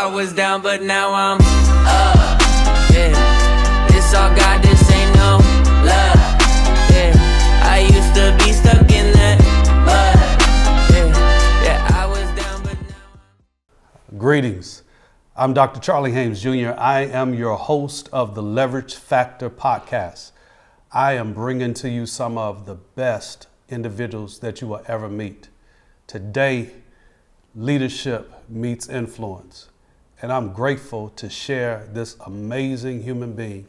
I was down, but now I'm up. Yeah, this all God, this ain't no love. Yeah, I used to be stuck in that mud. Yeah, I was down, but now. Greetings. I'm Dr. Charley Hames Jr. I am your host of the Leverage Factor podcast. I am bringing to you some of the best individuals that you will ever meet. Today, leadership meets influence, and I'm grateful to share this amazing human being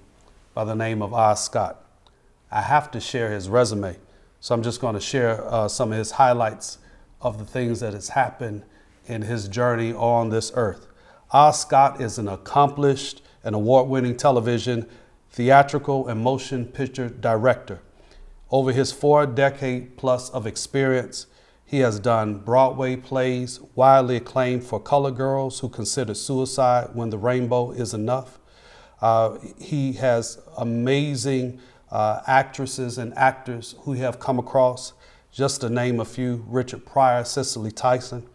by the name of Oz Scott. I have to share his resume, so I'm just going to share some of his highlights of the things that has happened in his journey on this earth. Oz Scott is an accomplished and award-winning television, theatrical, and motion picture director. Over his 4 decade plus of experience, he has done Broadway plays widely acclaimed for colored girls who consider suicide when the rainbow is enough. He has amazing actresses and actors who have come across, just to name a few: Richard Pryor, Cicely Tyson.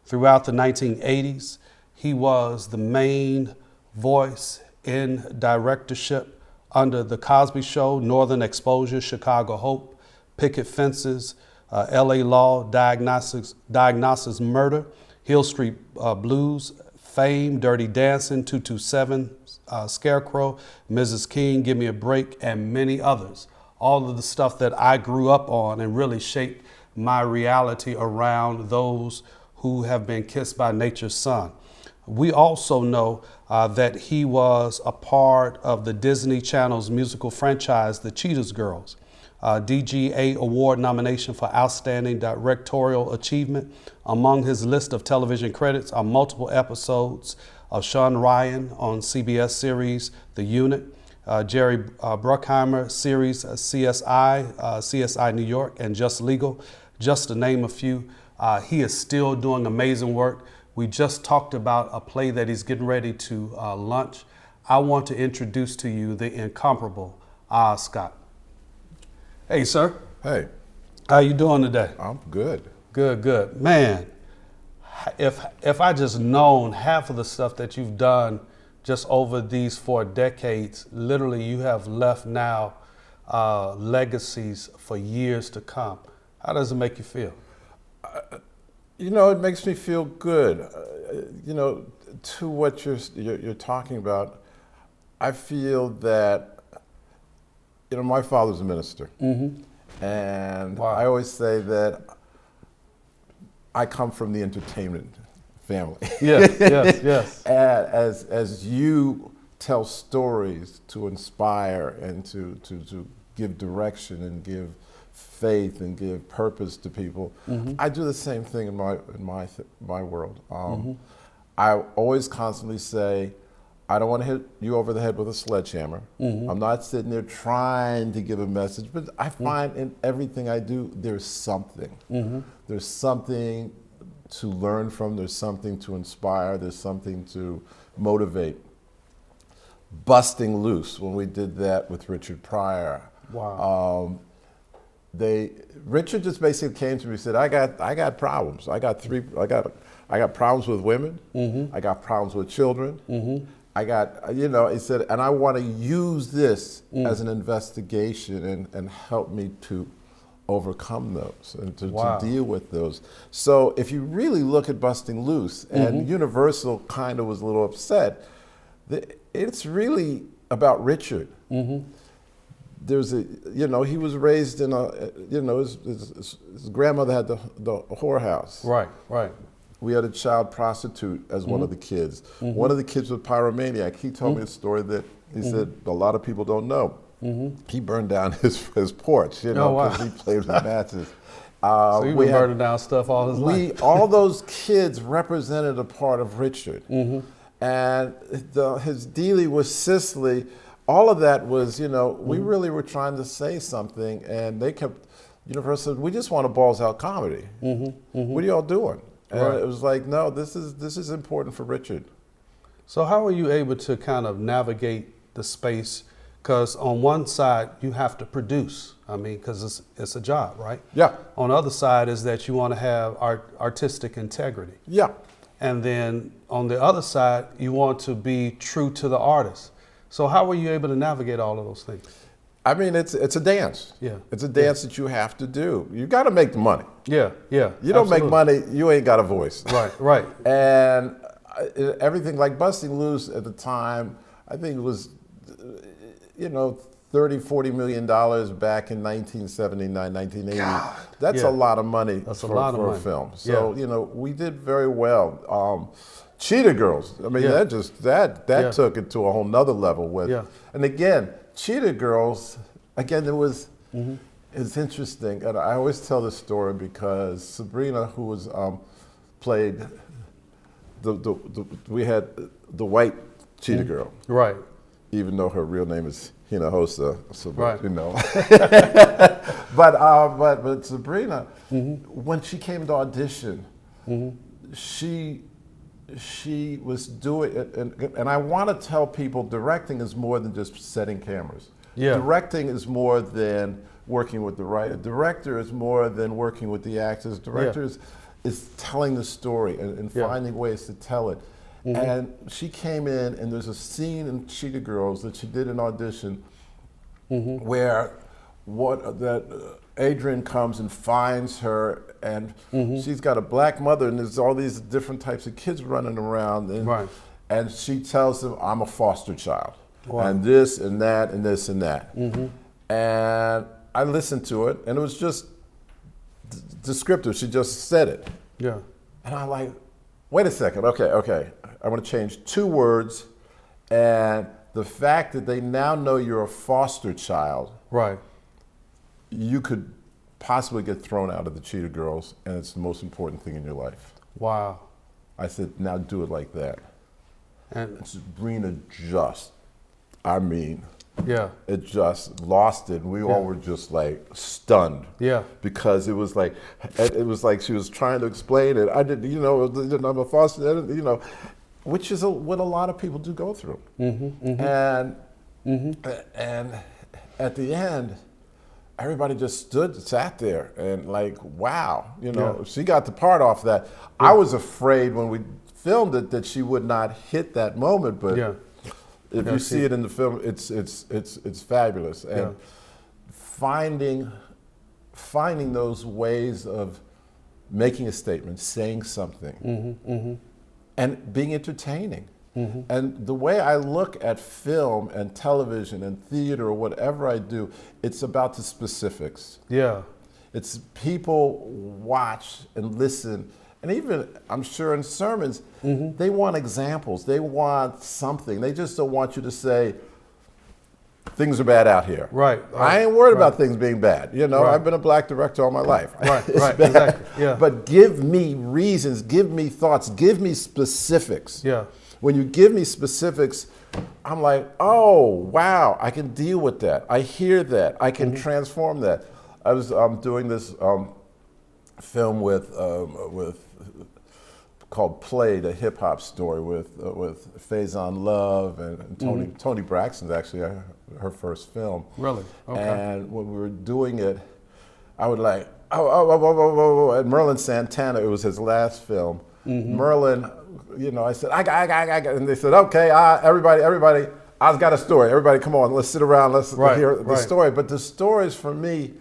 Throughout the 1980s, he was the main voice in directorship under The Cosby Show, Northern Exposure, Chicago Hope, Picket Fences, LA Law, Diagnosis Murder, Hill Street Blues, Fame, Dirty Dancing, 227, Scarecrow, Mrs. King, Give Me a Break, and many others. All of the stuff that I grew up on and really shaped my reality around those who have been kissed by nature's son. We also know that he was a part of the Disney Channel's musical franchise, the Cheetah Girls. DGA Award nomination for Outstanding Directorial Achievement. Among his list of television credits are multiple episodes of Sean Ryan on CBS series The Unit, Jerry Bruckheimer series CSI New York, and Just Legal, just to name a few. He is still doing amazing work. We just talked about a play that he's getting ready to launch. I want to introduce to you the incomparable Oz Scott. Hey, sir. Hey. How you doing today? I'm good. Good. Man, if I just known half of the stuff that you've done just over these 4 decades, literally you have left now legacies for years to come. How does it make you feel? It makes me feel good. To what you're talking about, I feel that, my father's a minister. Mm-hmm. And wow. I always say that I come from the entertainment family. Yes. As you tell stories to inspire and to give direction and give faith and give purpose to people, mm-hmm. I do the same thing in my world. I always constantly say, I don't want to hit you over the head with a sledgehammer. Mm-hmm. I'm not sitting there trying to give a message, but I find in everything I do, there's something. Mm-hmm. There's something to learn from, there's something to inspire, there's something to motivate. Busting loose, when we did that with Richard Pryor. Wow. Richard just basically came to me and said, I got problems. I got problems with women. Mm-hmm. I got problems with children. Mm-hmm. I got, he said, and I want to use this as an investigation and help me to overcome those and to deal with those. So if you really look at Busting Loose, and Universal kind of was a little upset, it's really about Richard. Mm-hmm. There's he was raised in his grandmother had the whorehouse. Right. We had a child prostitute as one of the kids. Mm-hmm. One of the kids was pyromaniac. He told me a story that he said a lot of people don't know. Mm-hmm. He burned down his porch, because he played with matches. So he was burning down stuff all his life. All those kids represented a part of Richard. Mm-hmm. And his dealing with Cicely, all of that was, we really were trying to say something, and they kept, Universal said, we just want a balls out comedy. Mm-hmm. Mm-hmm. What are y'all doing? And it was like, no, this is important for Richard. So how are you able to kind of navigate the space? Because on one side, you have to produce. Because it's a job, right? Yeah. On the other side is that you want to have artistic integrity. Yeah. And then on the other side, you want to be true to the artist. So how were you able to navigate all of those things? I mean, it's a dance. Yeah. It's a dance that you have to do. You got to make the money. Yeah, yeah. You don't make money, you ain't got a voice. Right, right. And everything like Busting Loose at the time, I think it was, $30-40 million back in 1979, 1980. God, that's a lot of money for a film. So, we did very well. Cheetah Girls, I mean, that took it to a whole nother level with, and again, Cheetah Girls, again, it's interesting, and I always tell this story because Sabrina, who was played we had the white Cheetah Girl, right? Even though her real name is Hinojosa, so right. But Sabrina, when she came to audition, she was doing it, and I want to tell people directing is more than just setting cameras. Yeah. Directing is more than working with the writer. Director is more than working with the actors. Director is telling the story and finding ways to tell it. And she came in, and there's a scene in Cheetah Girls that she did an audition where Adrian comes and finds her, and she's got a black mother, and there's all these different types of kids running around, and she tells them, I'm a foster child, and this and that and this and that. And I listened to it, and it was just descriptive. She just said it. Yeah. And I'm like, wait a second, okay. I want to change 2 words, and the fact that they now know you're a foster child, right? You could possibly get thrown out of the Cheetah Girls, and it's the most important thing in your life. Wow. I said, now do it like that. And Sabrina it just lost it. We all were just like stunned. Yeah. Because it was like she was trying to explain it. I didn't, I'm a foster, which is what a lot of people do go through. And at the end, everybody just sat there and like, wow, she got the part off that. I was afraid when we filmed it that she would not hit that moment, but if you see it in the film, it's fabulous. And finding those ways of making a statement, saying something, and being entertaining. And the way I look at film and television and theater or whatever I do, it's about the specifics. Yeah. It's people watch and listen, and even I'm sure in sermons, they want examples, they want something. They just don't want you to say, things are bad out here. Right. I ain't worried about things being bad. I've been a black director all my life. Right, exactly. Yeah. But give me reasons, give me thoughts, give me specifics. Yeah. When you give me specifics, I'm like, oh, wow, I can deal with that. I hear that. I can transform that. I was doing this film with called Played, a hip hop story with Faison Love and Toni Braxton's actually her first film. Really? Okay. And when we were doing it, I would like, and Merlin Santana, it was his last film. Merlin, I said, I got, and they said, okay, everybody, I've got a story. Everybody, come on, let's sit around, let's hear the story. But the stories for me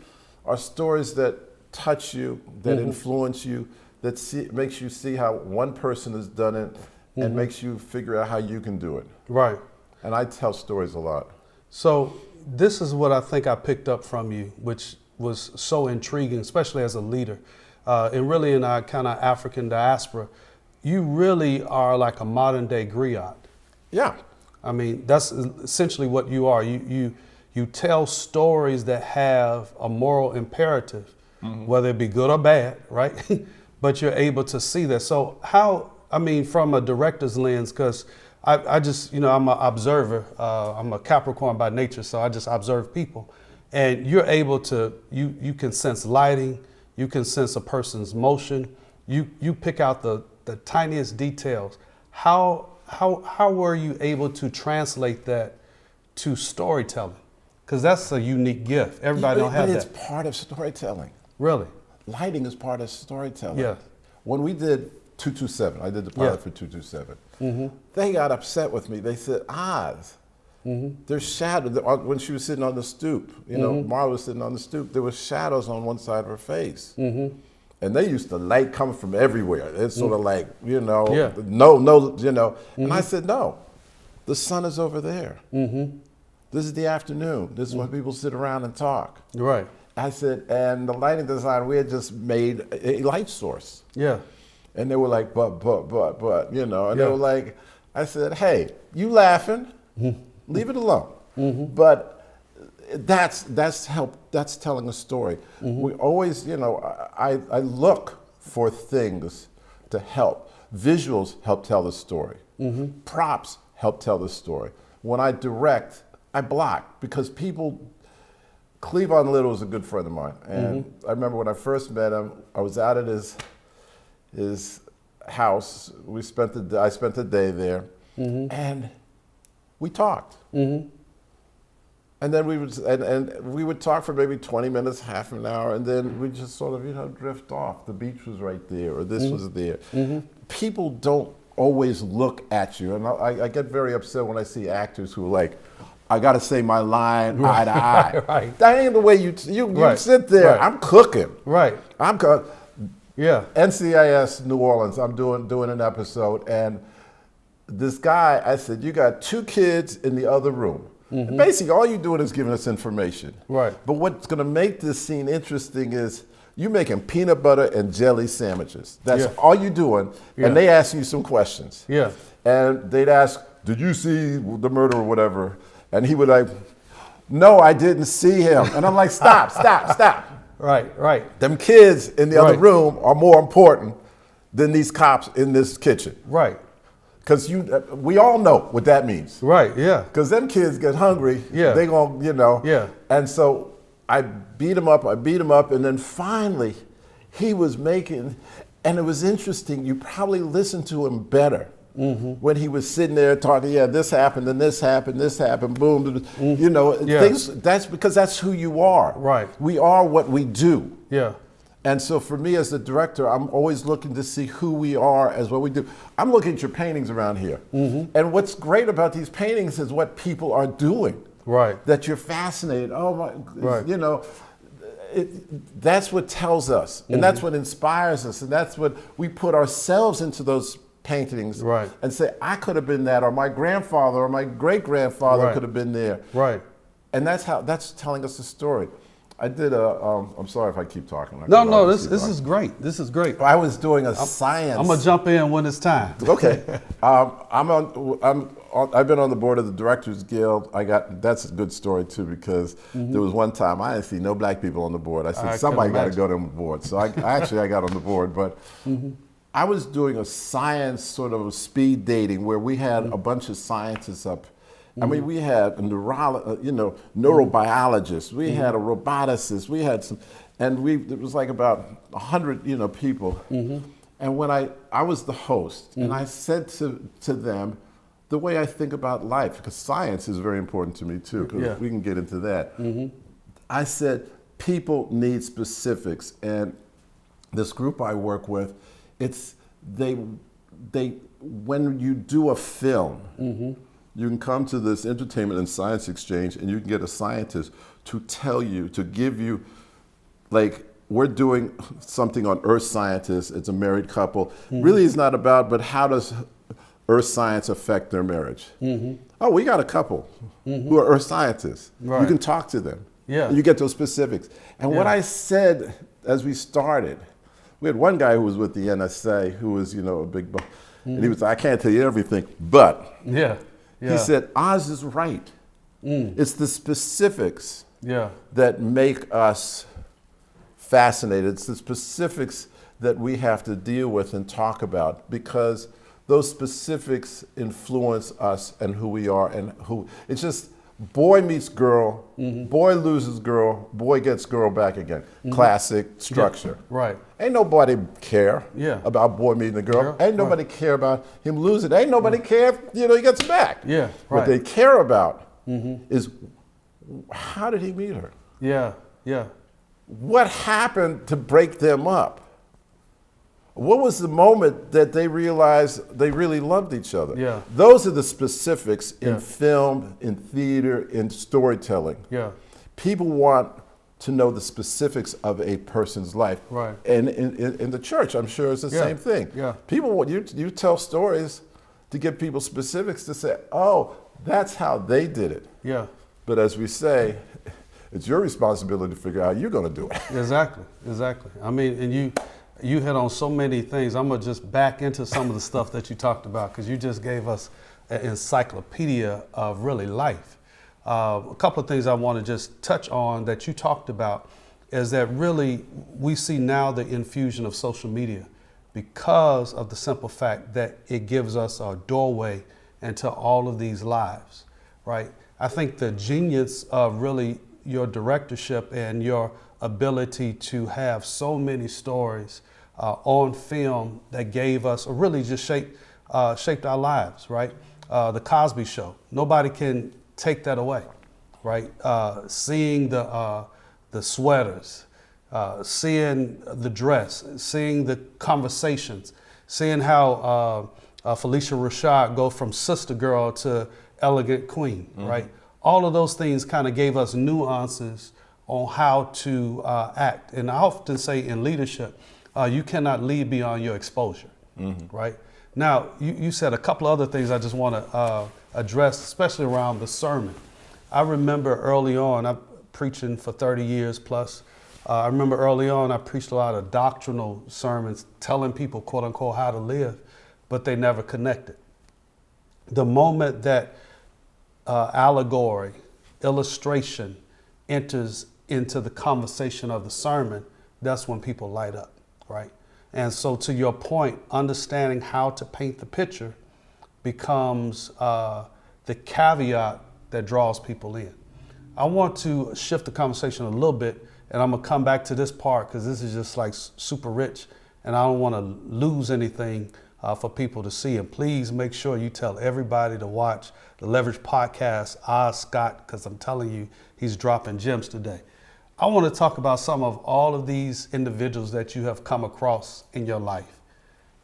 are stories that touch you, that influence you, that makes you see how one person has done it, and makes you figure out how you can do it. Right. And I tell stories a lot. So this is what I think I picked up from you, which was so intriguing, especially as a leader. And really in our kind of African diaspora, you really are like a modern day griot. Yeah. I mean, that's essentially what you are. You tell stories that have a moral imperative, whether it be good or bad, right? But you're able to see that. So from a director's lens, because I just, I'm an observer. I'm a Capricorn by nature, so I just observe people. And you're able to, you can sense lighting, you can sense a person's motion, you pick out the tiniest details. How were you able to translate that to storytelling? Because that's a unique gift. Everybody don't have that. It's part of storytelling. Really? Lighting is part of storytelling. Yeah. When we did 227. I did the pilot for 227. They got upset with me. They said, Oz, there's shadows. When she was sitting on the stoop, you know, Marla was sitting on the stoop, there was shadows on one side of her face. And they used to light come from everywhere. It's sort of like, you know, no, you know. And I said, no, the sun is over there. This is the afternoon. This is when people sit around and talk. Right. I said, and the lighting design, we had just made a light source. Yeah. And they were like, but, you know, and they were like, I said, hey, you laughing, leave it alone. But that's telling a story. We always, you know, I look for things to help. Visuals help tell the story. Props help tell the story. When I direct, I block because people, Cleavon Little is a good friend of mine. And I remember when I first met him, I was out at his house. I spent the day there and we talked. And then we would talk for maybe 20 minutes, half an hour, and then we just sort of, you know, drift off. The beach was right there, or this was there. People don't always look at you, and I get very upset when I see actors who are like, I got to say my line eye to eye. Right. That ain't the way you sit there. Right. I'm cooking. Right. I'm cooking. Yeah. NCIS New Orleans. I'm doing an episode, and this guy, I said, you got 2 kids in the other room. And basically, all you're doing is giving us information. Right. But what's going to make this scene interesting is you're making peanut butter and jelly sandwiches. That's all you're doing. And they ask you some questions. Yeah. And they'd ask, did you see the murder or whatever? And he would like, no, I didn't see him. And I'm like, stop. Right. Them kids in the other room are more important than these cops in this kitchen. Right. Because we all know what that means. Right, yeah. Because them kids get hungry, they gonna, you know. Yeah. And so I beat him up, and then finally he was making, and it was interesting, you probably listened to him better when he was sitting there talking, this happened, and this happened, boom, you know, things, that's because that's who you are. Right. We are what we do. Yeah. And so for me as the director, I'm always looking to see who we are as what we do. I'm looking at your paintings around here. And what's great about these paintings is what people are doing. Right. That you're fascinated. Oh my, you know, that's what tells us. And that's what inspires us. And that's what we put ourselves into those paintings. Right. And say, I could have been that, or my grandfather or my great-grandfather could have been there. Right. And that's telling us a story. I did I'm sorry if I keep talking. No, this is great. This is great. I was doing a science. I'm gonna jump in when it's time. Okay. I've been on the board of the Directors Guild. That's a good story too, because there was one time I didn't see no black people on the board. I said, somebody got to go on the board. So I got on the board, but I was doing a science sort of speed dating where we had a bunch of scientists up. I mean, we had a neurobiologist, we had a roboticist, we had some, and it was like about 100, people. And when I was the host, and I said to them, the way I think about life, because science is very important to me too, because we can get into that. I said, people need specifics, and this group I work with, when you do a film, you can come to this entertainment and science exchange and you can get a scientist to tell you, to give you, like, we're doing something on earth scientists, it's a married couple. Really it's not about, but how does earth science affect their marriage? Oh, we got a couple who are earth scientists. You can talk to them. And you get those specifics. And what I said as we started, we had one guy who was with the NSA who was, a big, and he was like, I can't tell you everything, but he said, Oz is right. It's the specifics that make us fascinated. It's the specifics that we have to deal with and talk about, because those specifics influence us and who we are and who. It's just boy meets girl, boy loses girl, boy gets girl back again. Classic structure. Right. Ain't nobody care about boy meeting a girl. Ain't nobody care about him losing. Ain't nobody care if he gets back. What they care about is, how did he meet her? What happened to break them up? What was the moment that they realized they really loved each other? Yeah. Those are the specifics Yeah. in film, in theater, in storytelling. Yeah. People want to know the specifics of a person's life. Right. And in the church, I'm sure it's the Yeah. same thing. Yeah. People want you tell stories to give people specifics to say, oh, that's how they did it. Yeah. But as we say, it's your responsibility to figure out how you're going to do it. Exactly. I mean, and you hit on so many things. I'm gonna just back into some of the stuff that you talked about, because you just gave us an encyclopedia of really life. A couple of things I want to just touch on that you talked about is that really we see now the infusion of social media because of the simple fact that it gives us a doorway into all of these lives, right? I think the genius of really your directorship and your ability to have so many stories on film that gave us, or really just shaped our lives, right? The Cosby Show, nobody can take that away, right? Seeing the sweaters, seeing the dress, seeing the conversations, seeing how Felicia Rashad go from sister girl to elegant queen, right? All of those things kind of gave us nuances on how to act. And I often say in leadership, you cannot lead beyond your exposure, right? Now, you said a couple other things I just want to address, especially around the sermon. I remember early on, I'm preaching for 30 years plus. I remember early on, I preached a lot of doctrinal sermons, telling people, quote unquote, how to live, but they never connected. The moment that allegory, illustration enters into the conversation of the sermon, that's when people light up, right? And so to your point, understanding how to paint the picture becomes the caveat that draws people in. I want to shift the conversation a little bit, and I'm gonna come back to this part because this is just like super rich, and I don't want to lose anything for people to see. And please make sure you tell everybody to watch the Leverage Podcast, Oz Scott, because I'm telling you, he's dropping gems today. I want to talk about some of all of these individuals that you have come across in your life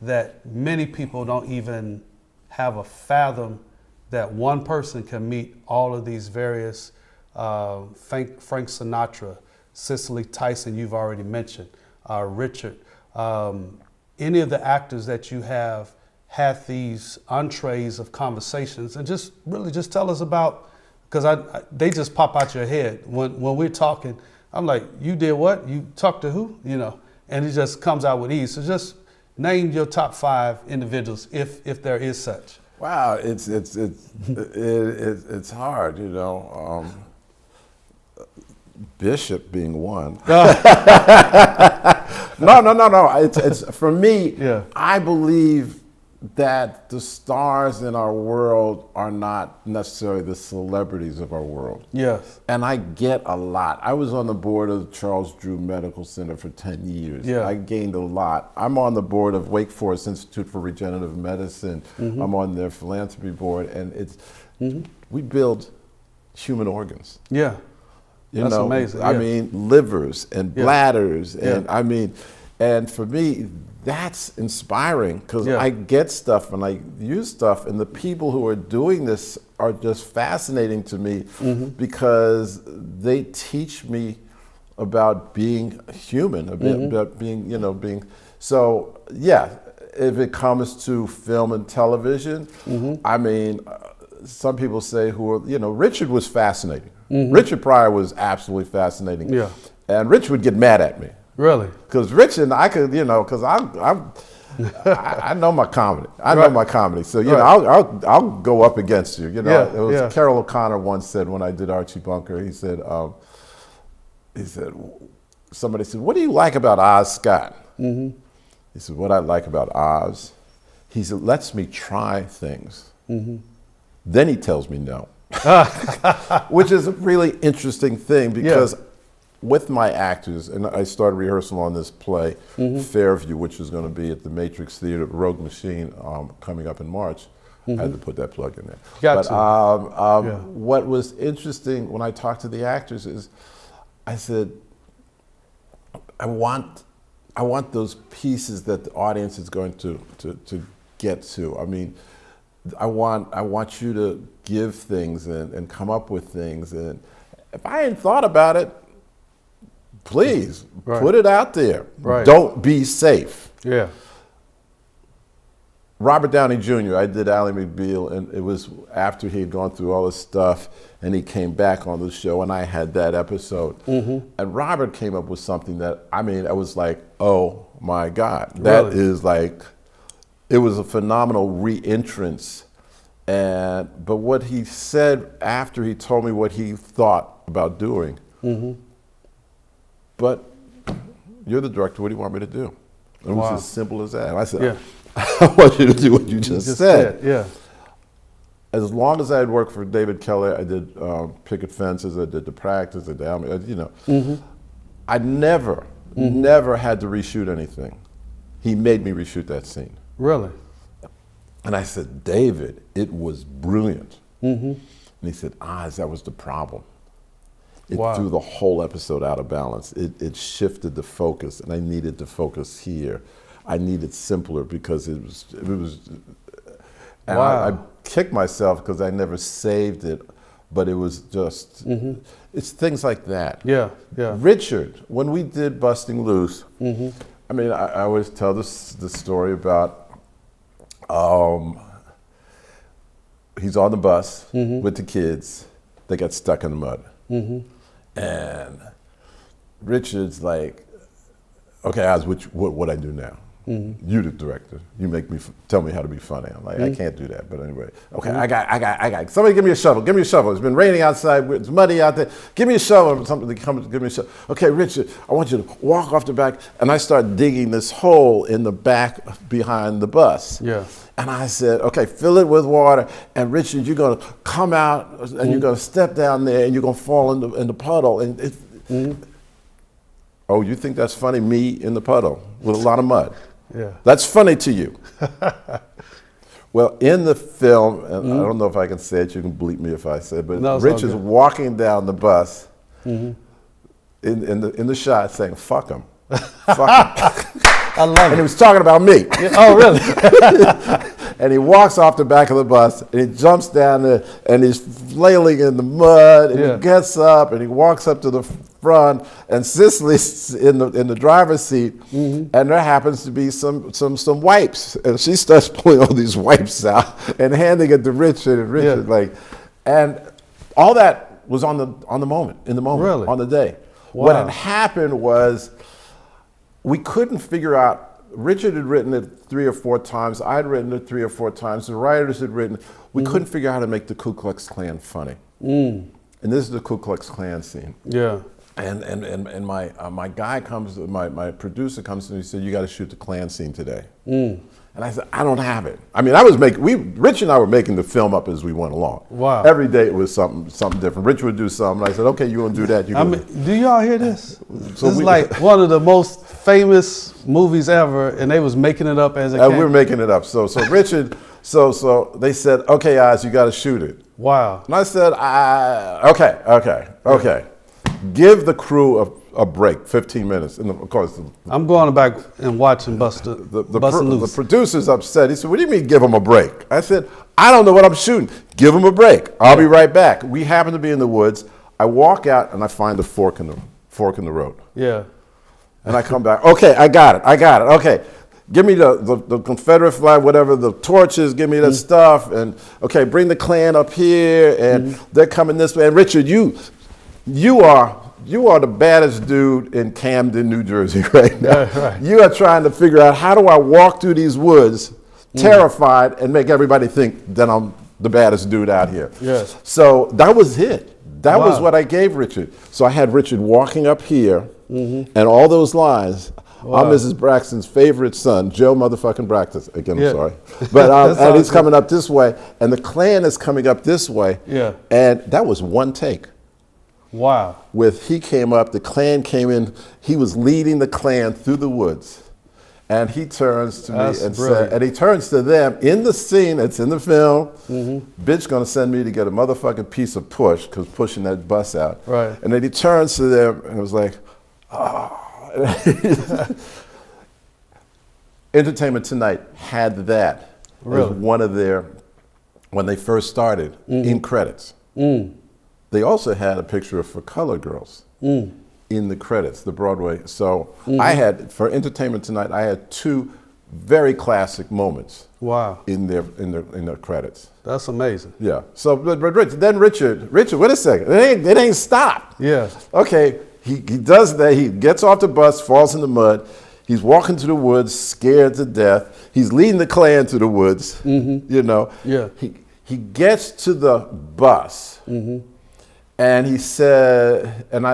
that many people don't even have a fathom that one person can meet all of these various Frank Sinatra, Cicely Tyson, you've already mentioned, Richard, any of the actors that you have had these entrees of conversations, and just really just tell us about, because they just pop out your head when we're talking. I'm like, you did what? You talked to who? You know, and it just comes out with ease. So just name your top 5 individuals, if there is such. Wow, it's hard, you know. Bishop being one. No. It's for me. Yeah. I believe that the stars in our world are not necessarily the celebrities of our world. Yes. And I get a lot. I was on the board of the Charles Drew Medical Center for 10 years. Yeah. I gained a lot. I'm on the board of Wake Forest Institute for Regenerative Medicine. I'm on their philanthropy board, and it's we build human organs. Yeah. That's amazing. I mean, livers and bladders, and Yeah. I mean, and for me, that's inspiring because Yeah. I get stuff and I use stuff, and the people who are doing this are just fascinating to me because they teach me about being human, about being, being. So yeah, if it comes to film and television, I mean, some people say Richard was fascinating. Richard Pryor was absolutely fascinating. Yeah. And Rich would get mad at me. Really? Because Rich and I could, because I know my comedy. I know my comedy. So, I'll go up against you. Carol O'Connor once said when I did Archie Bunker, he said, somebody said, what do you like about Oz Scott? He said, what I like about Oz, he said, lets me try things. Then he tells me no. Which is a really interesting thing because with my actors, and I started rehearsal on this play, Fairview, which is going to be at the Matrix Theater, Rogue Machine, coming up in March. I had to put that plug in there. What was interesting when I talked to the actors is, I said, I want I want those pieces that the audience is going to get to. I mean, I want you to give things and come up with things. And if I ain't thought about it, please put it out there. Right. Don't be safe. Yeah. Robert Downey Jr., I did Ally McBeal, and it was after he had gone through all this stuff, and he came back on the show, and I had that episode. And Robert came up with something that, I mean, I was like, oh my God. That is like, it was a phenomenal re-entrance. But what he said after he told me what he thought about doing, but you're the director, what do you want me to do? It was as simple as that. And I said, I want you to do what you just said. Yeah. As long as I had worked for David Kelly, I did Picket Fences, I did The Practice, I did, you know. I never had to reshoot anything. He made me reshoot that scene. Really? And I said, David, it was brilliant. And he said, Oz, that was the problem. It threw the whole episode out of balance. It shifted the focus, and I needed to focus here. I needed simpler because it was and I kicked myself because I never saved it, but it was just, it's things like that. Yeah. Richard, when we did Busting Loose, I mean, I always tell the story about, he's on the bus with the kids, they got stuck in the mud. And Richard's like, okay, Oz, what I do now? You the director. You make me tell me how to be funny. I'm like, I can't do that. But anyway, okay, I got. Somebody give me a shovel. Give me a shovel. It's been raining outside. It's muddy out there. Give me a shovel. Something to come. Give me a shovel. Okay, Richard, I want you to walk off the back, and I start digging this hole in the back behind the bus. Yeah. And I said, okay, fill it with water, and Richard, you're gonna come out, and you're gonna step down there, and you're gonna fall in the puddle, and oh, you think that's funny? Me in the puddle with a lot of mud. Yeah. That's funny to you. Well, in the film, and I don't know if I can say it, you can bleep me if I say it, but Rich is walking down the bus in the shot saying, fuck him. Fuck him. I love it. And he was talking about me. Yeah. Oh, really? And he walks off the back of the bus, and he jumps down there, and he's flailing in the mud, and he gets up, and he walks up to the front, and Cicely's in the driver's seat, and there happens to be some wipes, and she starts pulling all these wipes out and handing it to Richard, and Richard and all that was on the moment, Really? on the day. Wow. What had happened was we couldn't figure out. Richard had written it 3 or 4 times. I had written it 3 or 4 times. The writers had written it. We couldn't figure out how to make the Ku Klux Klan funny. And this is the Ku Klux Klan scene. Yeah. And my guy comes, my producer comes to me and said, you got to shoot the Klan scene today. And I said, I don't have it. I mean, Rich and I were making the film up as we went along. Wow. Every day it was something different. Rich would do something. And I said, okay, you want to do that? I mean, do y'all hear this? So this is like one of the most famous movies ever, and they was making it up as it came. We were making it up. So Richard, so they said, okay, Oz, you got to shoot it. Wow. And I said, okay. Give the crew a break, 15 minutes. And of course, I'm going back and watching Bustin' Loose. The producer's upset. He said, what do you mean give him a break? I said, I don't know what I'm shooting. Give him a break. I'll be right back. We happen to be in the woods. I walk out and I find a fork in the road. Yeah. And I come back. Okay, I got it. Okay. Give me the Confederate flag, whatever, the torches, give me that stuff. And okay, bring the Klan up here, and they're coming this way. And Richard, you are the baddest dude in Camden, New Jersey right now. Right. You are trying to figure out, how do I walk through these woods terrified and make everybody think that I'm the baddest dude out here? Yes. So that was it. That was what I gave Richard. So I had Richard walking up here, and all those lines. I'm Mrs. Braxton's favorite son, Joe motherfucking Braxton. Again, I'm sorry. But and he's coming up this way, and the Klan is coming up this way. Yeah. And that was one take. Wow. He came up, the Klan came in, he was leading the Klan through the woods. And he turns to me and said, and he turns to them in the scene, it's in the film, bitch gonna send me to get a motherfucking piece of push, because pushing that bus out. Right. And then he turns to them and was like, oh. Entertainment Tonight had that Really? as one of their, when they first started, in credits. They also had a picture of For Color Girls in the credits, the Broadway. So I had, for Entertainment Tonight, I had 2 very classic moments. Wow. In their credits. That's amazing. Yeah. So, but Richard, wait a second. It ain't stopped. Yeah. Okay. He does that. He gets off the bus, falls in the mud. He's walking to the woods, scared to death. He's leading the Klan to the woods. You know. Yeah. He gets to the bus, and he said, and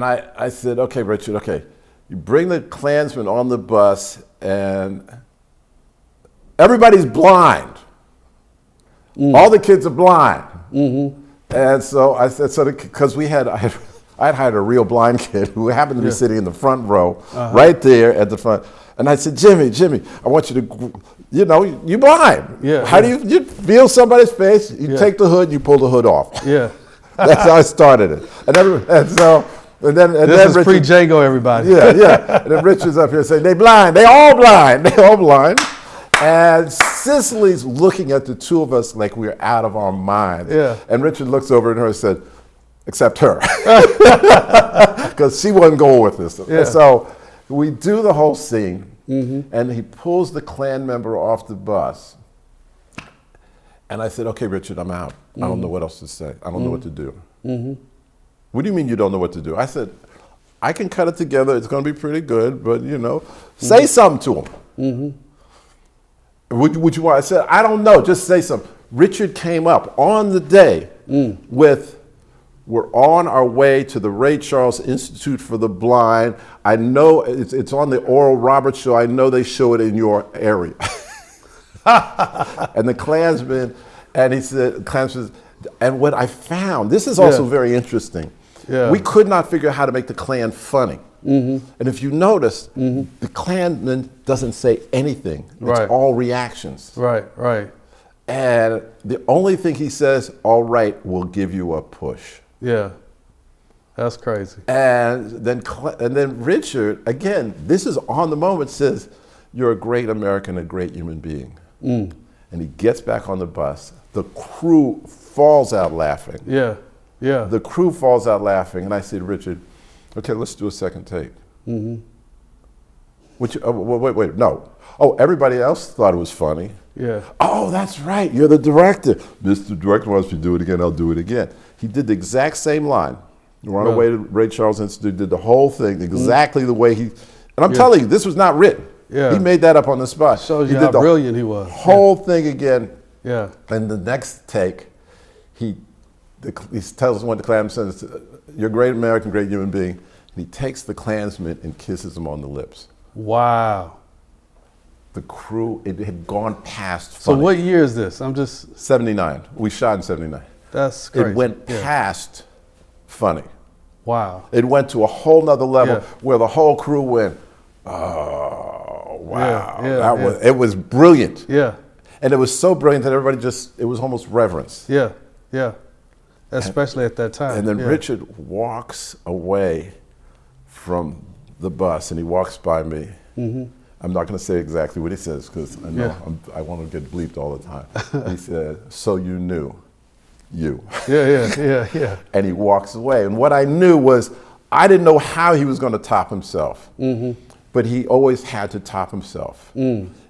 I said, okay, Richard, okay, you bring the Klansmen on the bus, and everybody's blind. All the kids are blind. And so I said, because I had hired a real blind kid who happened to be sitting in the front row, right there at the front. And I said, Jimmy, I want you to, you're blind. Yeah. How do you feel somebody's face? You take the hood, you pull the hood off. Yeah. That's how I started it. And then This is Richard, pre-Django, everybody. yeah. And then Richard's up here saying, they blind. They all blind. And Cicely's looking at the 2 of us like we're out of our minds. Yeah. And Richard looks over at her and said, except her. Because she wasn't going with this. Yeah. And so we do the whole scene, and he pulls the Klan member off the bus. And I said, okay, Richard, I'm out. I don't know what else to say. I don't know what to do. What do you mean you don't know what to do? I said, I can cut it together. It's going to be pretty good, but, say something to him. Would you want? I said, I don't know. Just say something. Richard came up on the day with, we're on our way to the Ray Charles Institute for the Blind. I know it's on the Oral Roberts show. I know they show it in your area. And the Klansman, and he said, and what I found, this is also very interesting. Yeah. We could not figure out how to make the Klan funny. And if you notice, the Klansman doesn't say anything. It's all reactions. Right. And the only thing he says, all right, we'll give you a push. Yeah. That's crazy. And then Richard, again, this is on the moment, says, you're a great American, a great human being. And he gets back on the bus. The crew falls out laughing. Yeah. The crew falls out laughing. And I said, Richard, okay, let's do a second take. Wait, no. Oh, everybody else thought it was funny. Yeah. Oh, that's right, you're the director. Mr. Director wants me to do it again, I'll do it again. He did the exact same line. We're on our way to Ray Charles Institute, did the whole thing exactly the way he, and I'm telling you, this was not written. Yeah. He made that up on the spot. Shows he you did how the brilliant he was. Whole thing again. Yeah. And the next take, he tells one of the Klansmen, says, you're a great American, great human being. And he takes the Klansman and kisses him on the lips. Wow. The crew, it had gone past So funny. what year is this? I'm just... 79. We shot in 79. That's crazy. It went past funny. Wow. It went to a whole nother level Yeah. where the whole crew went, oh, wow. Yeah, It was brilliant. Yeah. And it was so brilliant that everybody it was almost reverence. Yeah. Especially at that time. And then Richard walks away from the bus and he walks by me. I'm not going to say exactly what he says because I know I want to get bleeped all the time. He said, so you knew you. Yeah. And he walks away. And what I knew was I didn't know how he was going to top himself, but he always had to top himself.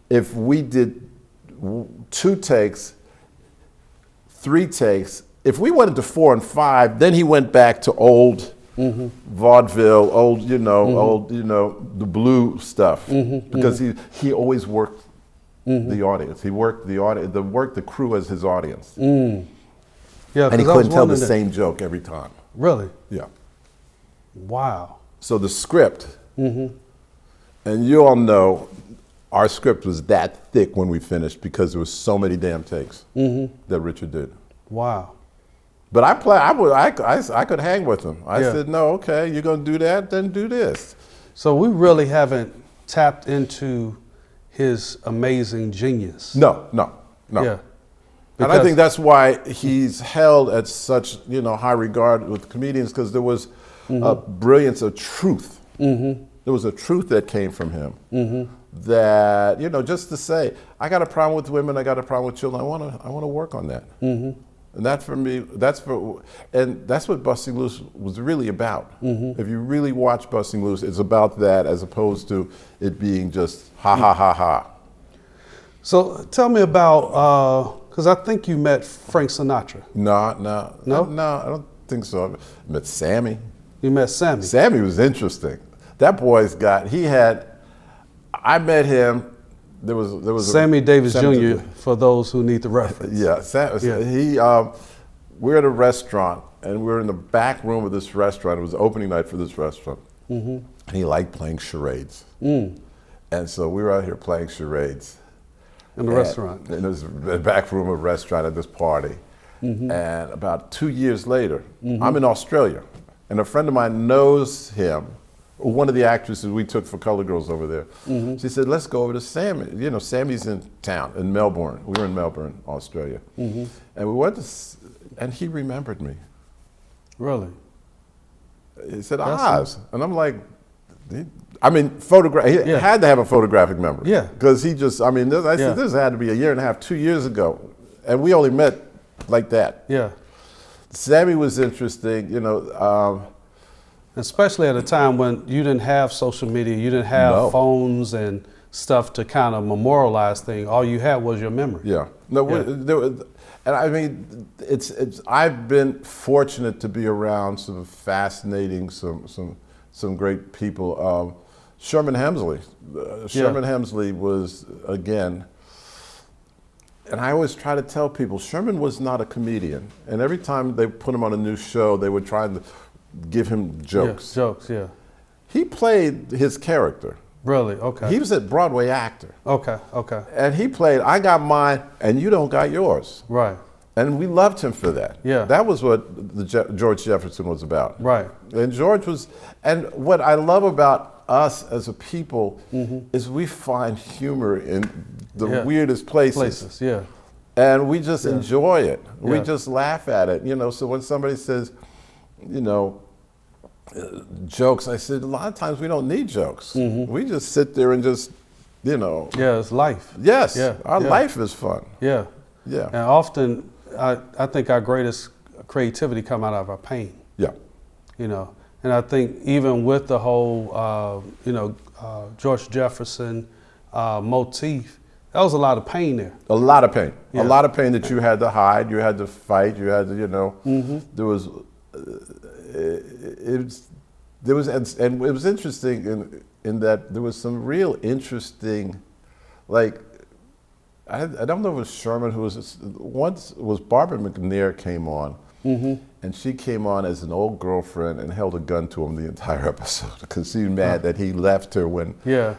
If we did 2 takes, 3 takes, if we went into 4 and 5, then he went back to old vaudeville, old, the blue stuff, because he always worked the audience. He worked the audience, the crew as his audience. Yeah, and he couldn't tell the same joke every time. Really? Yeah. Wow. So the script, and you all know, our script was that thick when we finished because there was so many damn takes that Richard did. Wow. But I could hang with him. I said, no, okay, you're going to do that, then do this. So we really haven't tapped into his amazing genius. No. Yeah. And I think that's why he's held at such high regard with comedians, because there was a brilliance of truth there was a truth that came from him. That, you know, just to say, I got a problem with women, I got a problem with children, I want to work on that. And that for me, that's what Busting Loose was really about. If you really watch Busting Loose, it's about that as opposed to it being just ha ha ha ha. So tell me about, because I think you met Frank Sinatra. No, I don't think so. I met Sammy. You met Sammy. Sammy was interesting. That boy's I met him. There was Sammy Davis Jr. for those who need the reference. Yeah, we're at a restaurant and we're in the back room of this restaurant. It was opening night for this restaurant. And he liked playing charades. And so we were out here playing charades. In the restaurant. In this back room of a restaurant at this party. And about 2 years later, I'm in Australia. And a friend of mine knows him. One of the actresses we took for Color Girls over there. She said, let's go over to Sammy. You know, Sammy's in town, in Melbourne. We were in Melbourne, Australia. And we went and he remembered me. Really? He said, Oz. And I'm like, he had to have a photographic memory. Yeah. Because he just, said, this had to be a year and a half, 2 years ago. And we only met like that. Yeah. Sammy was interesting, you know. Especially at a time when you didn't have social media, you didn't have phones and stuff to kind of memorialize things. All you had was your memory. Yeah. And I mean, I've been fortunate to be around some fascinating, some great people. Sherman Hemsley. Sherman Hemsley was, again, and I always try to tell people, Sherman was not a comedian. And every time they put him on a new show, they would try to give him jokes. Yeah. He played his character. Really? Okay. He was a Broadway actor. Okay. And he played, I got mine and you don't got yours. Right. And we loved him for that. Yeah. That was what George Jefferson was about. Right. And George was, and what I love about us as a people is we find humor in the weirdest places. Yeah. And we just enjoy it. We just laugh at it. You know, so when somebody says, you know, jokes, I said, a lot of times we don't need jokes. We just sit there and just, you know. Yeah, it's life. Yes, our life is fun. Yeah. And often, I think our greatest creativity come out of our pain. Yeah. You know, and I think even with the whole, George Jefferson motif, that was a lot of pain there. A lot of pain. A lot of pain that you had to hide, you had to fight, you had to, you know, there was, it was interesting in that there was some real interesting, like, I don't know if it was Sherman who was, once was Barbara McNair came on, and she came on as an old girlfriend and held a gun to him the entire episode because she was mad that he left her when you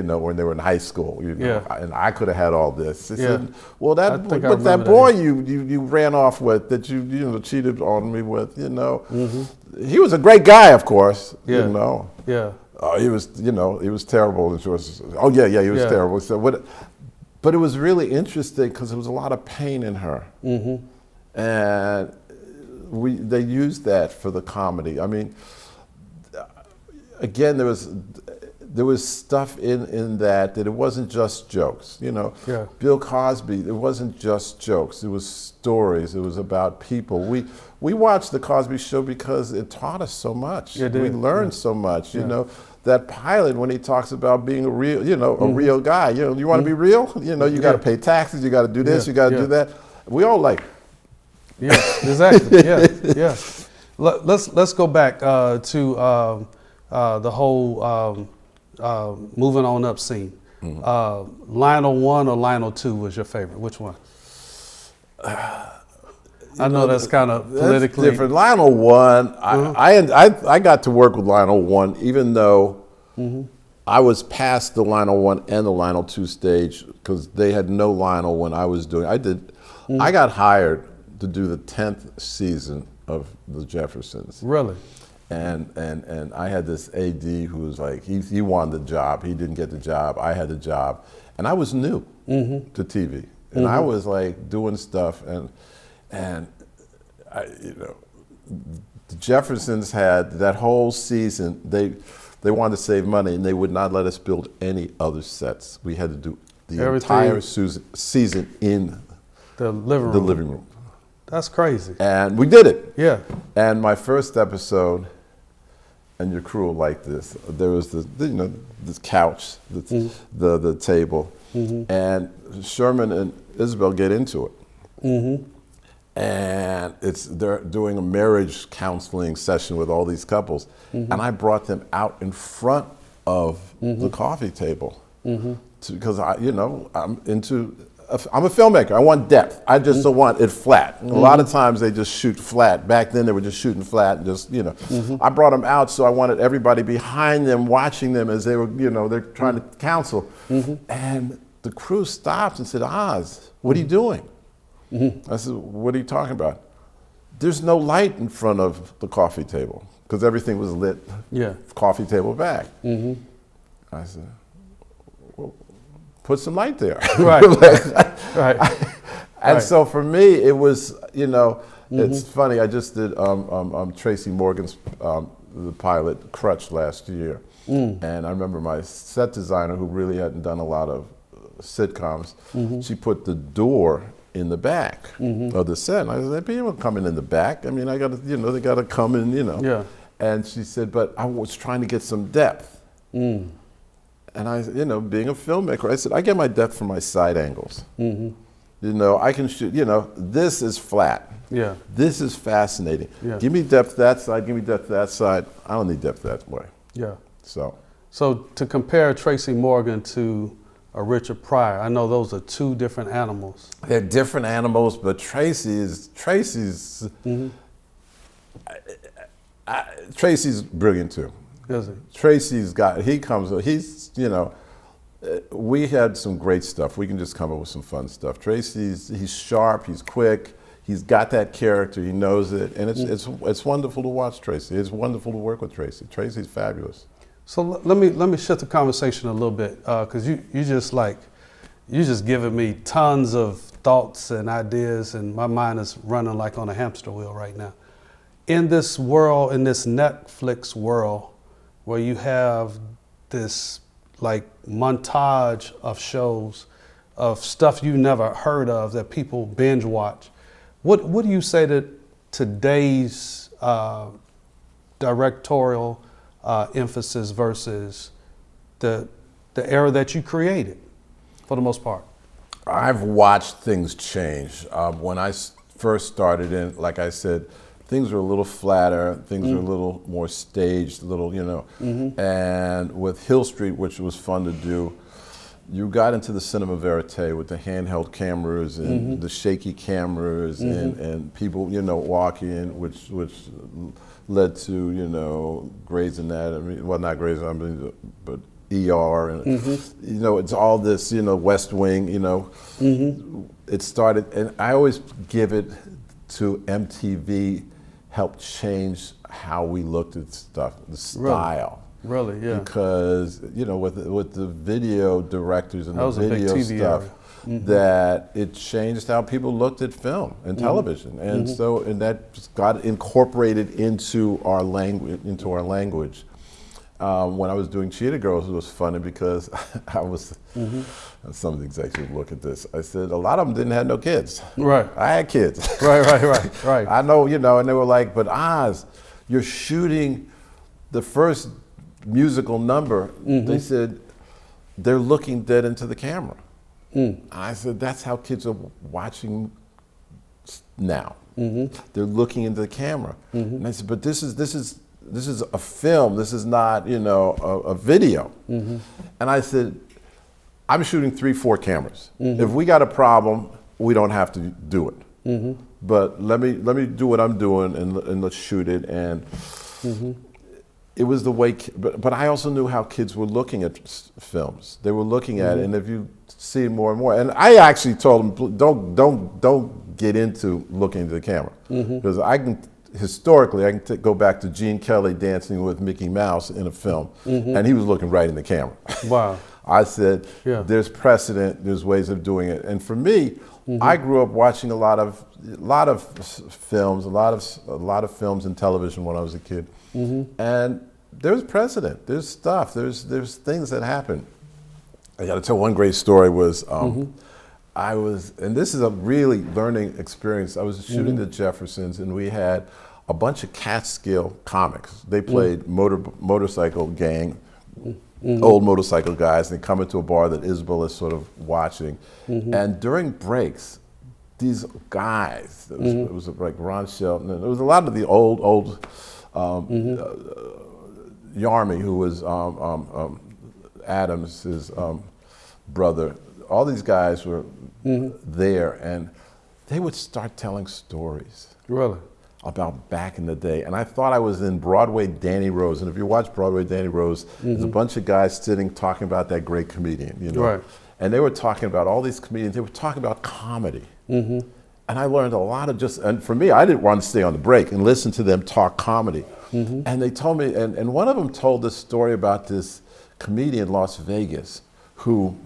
know, when they were in high school, you know, and I could have had all this. She said, well, that boy you ran off with, that you know, cheated on me with, you know, he was a great guy, of course, you know. Yeah. He was, you know, he was terrible. He was terrible. So but it was really interesting because there was a lot of pain in her, and they used that for the comedy. I mean, again, there was stuff in that it wasn't just jokes. You know, Bill Cosby, it wasn't just jokes. It was stories. It was about people. We watched the Cosby Show because it taught us so much. We learned so much. You know. That pilot, when he talks about being a real, you know, a real guy, you know, you want to be real, you know, you got to pay taxes, you got to do this, you got to do that. We all like. Yeah, exactly. Yeah. Let's go back to the whole moving on up scene. Lionel 1 or Lionel 2 was your favorite? Which one? I know that's kind of politically that's different. Lionel 1, I got to work with Lionel 1, even though I was past the Lionel 1 and the Lionel 2 stage because they had no Lionel when I was doing. I got hired to do the 10th season of The Jeffersons. Really? And I had this AD who was like, he wanted the job. He didn't get the job. I had the job, and I was new to TV, and I was like doing stuff and you know, the Jeffersons had that whole season. they wanted to save money, and they would not let us build any other sets. We had to do the Everything. entire season in The living room. the living room. That's crazy. And we did it. Yeah. And my first episode, and your crew will like this, there was this couch, the table, and Sherman and Isabel get into it. And they're doing a marriage counseling session with all these couples. And I brought them out in front of the coffee table because I'm a filmmaker. I want depth. I just don't want it flat. A lot of times they just shoot flat. Back then they were just shooting flat and just, I brought them out, so I wanted everybody behind them watching them as they were, they're trying to counsel. And the crew stopped and said, Oz, what are you doing? I said, what are you talking about? There's no light in front of the coffee table because everything was lit, coffee table back. I said, well, put some light there. Right. And so for me, it was, it's funny. I just did Tracy Morgan's the pilot Crutch last year. And I remember my set designer, who really hadn't done a lot of sitcoms, she put the door in the back of the set. And I said, people coming in the back. I mean, I got to, they got to come in, Yeah. And she said, but I was trying to get some depth. And I, being a filmmaker, I said, I get my depth from my side angles. I can shoot, this is flat. Yeah. This is fascinating. Yeah. Give me depth that side, give me depth that side. I don't need depth that way. Yeah. So to compare Tracy Morgan to a Richard Pryor, I know those are two different animals. they're different animals, but Tracy's Tracy's brilliant too. Is he? Tracy's we had some great stuff. We can just come up with some fun stuff. He's sharp, he's quick, he's got that character, he knows it, and it's wonderful to watch Tracy. It's wonderful to work with Tracy. Tracy's fabulous. So let me shift the conversation a little bit, because you just giving me tons of thoughts and ideas, and my mind is running like on a hamster wheel right now. In this world, in this Netflix world, where you have this like montage of shows of stuff you never heard of that people binge watch, what do you say to today's directorial emphasis versus the era that you created, for the most part? I've watched things change. When I first started in, like I said, things were a little flatter, things were a little more staged, and with Hill Street, which was fun to do, you got into the cinema verite with the handheld cameras and the shaky cameras and people, walking, which led to, Grey's Anatomy, well, not Grey's Anatomy, but ER, and it's all this, West Wing, it started, and I always give it to MTV helped change how we looked at stuff, the style. Really, yeah. Because, with the video directors and the video stuff, that it changed how people looked at film and television. And so, and that just got incorporated into our language. When I was doing Cheetah Girls, it was funny because I was, some of the executives look at this, I said, a lot of them didn't have no kids. Right. I had kids. Right. I know, and they were like, but Oz, you're shooting the first musical number. They said, they're looking dead into the camera. I said, that's how kids are watching now. They're looking into the camera. And I said, but this is a film. This is not, a video. And I said, I'm shooting 3-4 cameras. If we got a problem, we don't have to do it. But let me do what I'm doing and let's shoot it. And it was the way. But I also knew how kids were looking at films. They were looking at it, and if you see it more and more, and I actually told them, don't get into looking into the camera, because I can. Historically, I can go back to Gene Kelly dancing with Mickey Mouse in a film, and he was looking right in the camera. Wow. I said, there's precedent, there's ways of doing it. And for me, I grew up watching a lot of films, a lot of films and television when I was a kid. And there's precedent, there's stuff, there's things that happen. I got to tell one great story was I was, and this is a really learning experience. I was shooting the Jeffersons, and we had a bunch of Catskill comics. They played motorcycle gang, old motorcycle guys. And they come into a bar that Isabel is sort of watching, and during breaks, these guys, it was like Ron Shelton, and it was a lot of the old Yarmy, who was Adams' brother. All these guys were there, and they would start telling stories. Really? About back in the day. And I thought I was in Broadway Danny Rose. And if you watch Broadway Danny Rose, there's a bunch of guys sitting talking about that great comedian, you know. Right. And they were talking about all these comedians. They were talking about comedy. And I learned a lot of and for me, I didn't want to stay on the break and listen to them talk comedy. And they told me, and one of them told this story about this comedian in Las Vegas who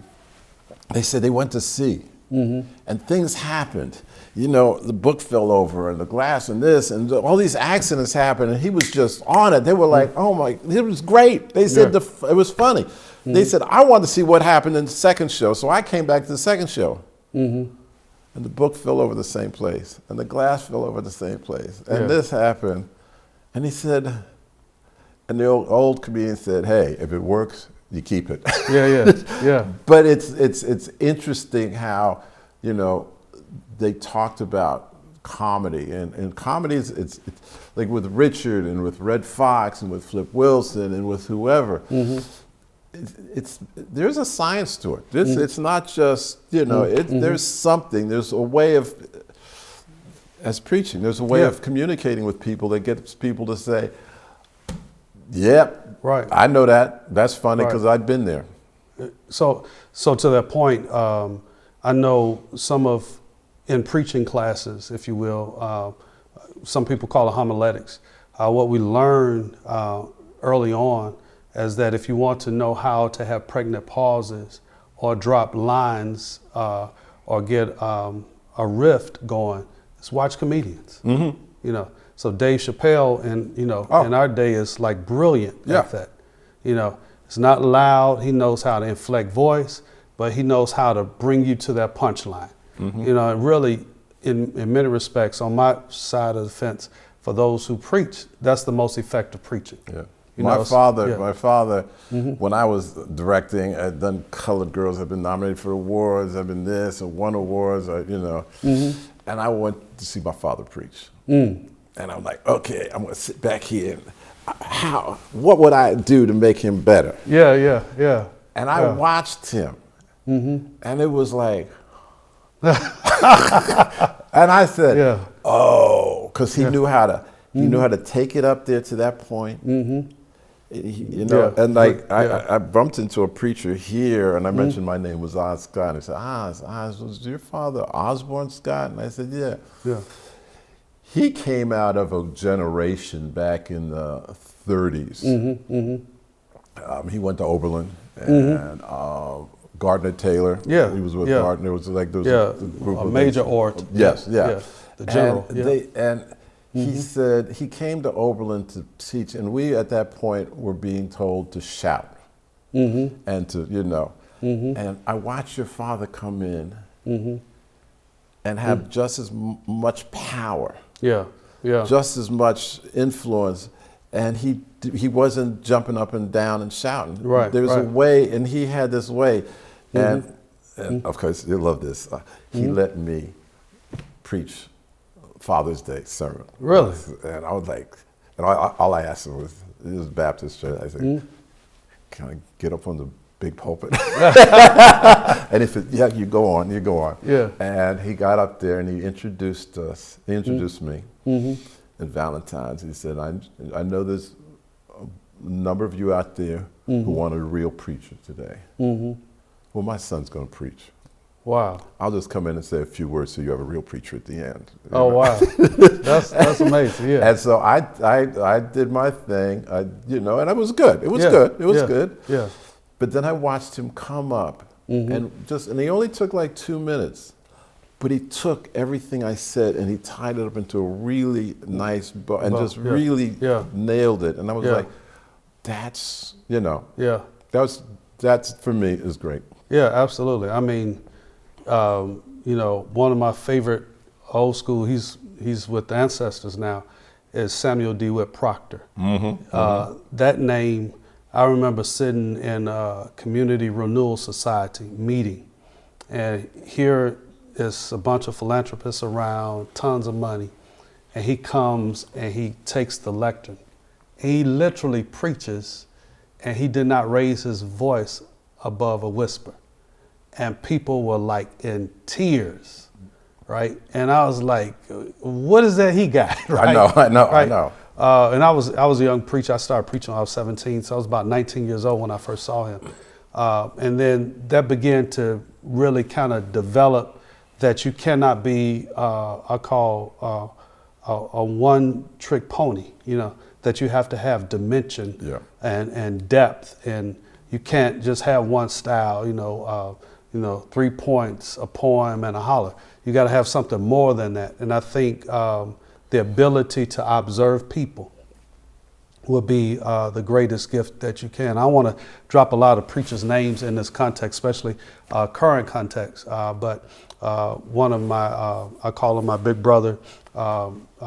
they said they went to see. And things happened. You know, the book fell over and the glass and this and all these accidents happened, and he was just on it. They were like, oh my, it was great. They said it was funny. They said, I wanted to see what happened in the second show, so I came back to the second show. And the book fell over the same place, and the glass fell over the same place. And this happened. And he said, and the old comedian said, hey, if it works, you keep it. Yeah. But it's interesting how, you know, they talked about comedy, and comedy is it's like with Richard and with Red Fox and with Flip Wilson and with whoever. There's a science to it. It's not just, you know, there's something. There's a way of, as preaching, there's a way of communicating with people that gets people to say, yep, right, I know that. That's funny because I've been there. So to that point, I know in preaching classes, if you will, some people call it homiletics. What we learn early on is that if you want to know how to have pregnant pauses or drop lines or get a riff going, is watch comedians. You know, so Dave Chappelle in our day is like brilliant at that. You know, it's not loud. He knows how to inflect voice, but he knows how to bring you to that punchline. You know, and really, in many respects, on my side of the fence, for those who preach, that's the most effective preaching. My father, when I was directing, I'd done Colored Girls. I've been nominated for awards. I've been this and won awards. You know, and I went to see my father preach. And I'm like, okay, I'm gonna sit back here. What would I do to make him better? Yeah. And I watched him, and it was like. And I said, oh, because he knew how to take it up there to that point. You know, and like I bumped into a preacher here, and I mentioned my name was Oz Scott. And he said, Oz, was your father Osborne Scott? And I said, yeah. He came out of a generation back in the 30s. He went to Oberlin and. Gardner Taylor. He was with Gardner. It was like there was a group of major orator. The general. And he said he came to Oberlin to teach, and we at that point were being told to shout and to, you know. And I watched your father come in and have just as much power, just as much influence, and he wasn't jumping up and down and shouting. There was a way, and he had this way. And of course, you'll love this. He let me preach Father's Day sermon. Really? And I was like, and all I asked him was, it was Baptist church. I said, can I get up on the big pulpit? And he said, yeah, you go on. And he got up there and he introduced us. He introduced me. And Valentine's, he said, I know there's a number of you out there who want a real preacher today. Well, my son's going to preach. Wow. I'll just come in and say a few words so you have a real preacher at the end. Oh, wow. That's amazing, And so I did my thing, you know, and it was good. It was good. Yeah. But then I watched him come up, and he only took like 2 minutes. But he took everything I said and he tied it up into a really nice bow and really nailed it. And I was like, that's, you know, Yeah. that's for me is great. Yeah, absolutely. I mean, you know, one of my favorite old school, he's with the ancestors now, is Samuel DeWitt Proctor. That name, I remember sitting in a community renewal society meeting, and here is a bunch of philanthropists around, tons of money, and he comes and he takes the lectern. He literally preaches, and he did not raise his voice above a whisper. And people were like in tears, right? And I was like, what is that he got, right? I know. And I was a young preacher. I started preaching when I was 17, so I was about 19 years old when I first saw him. And then that began to really kind of develop that you cannot be, I call a one-trick pony, you know, that you have to have dimension and depth, and you can't just have one style, you know, 3 points, a poem, and a holler. You got to have something more than that. And I think the ability to observe people will be the greatest gift that you can. I want to drop a lot of preachers' names in this context, especially current context. But one of my, I call him my big brother,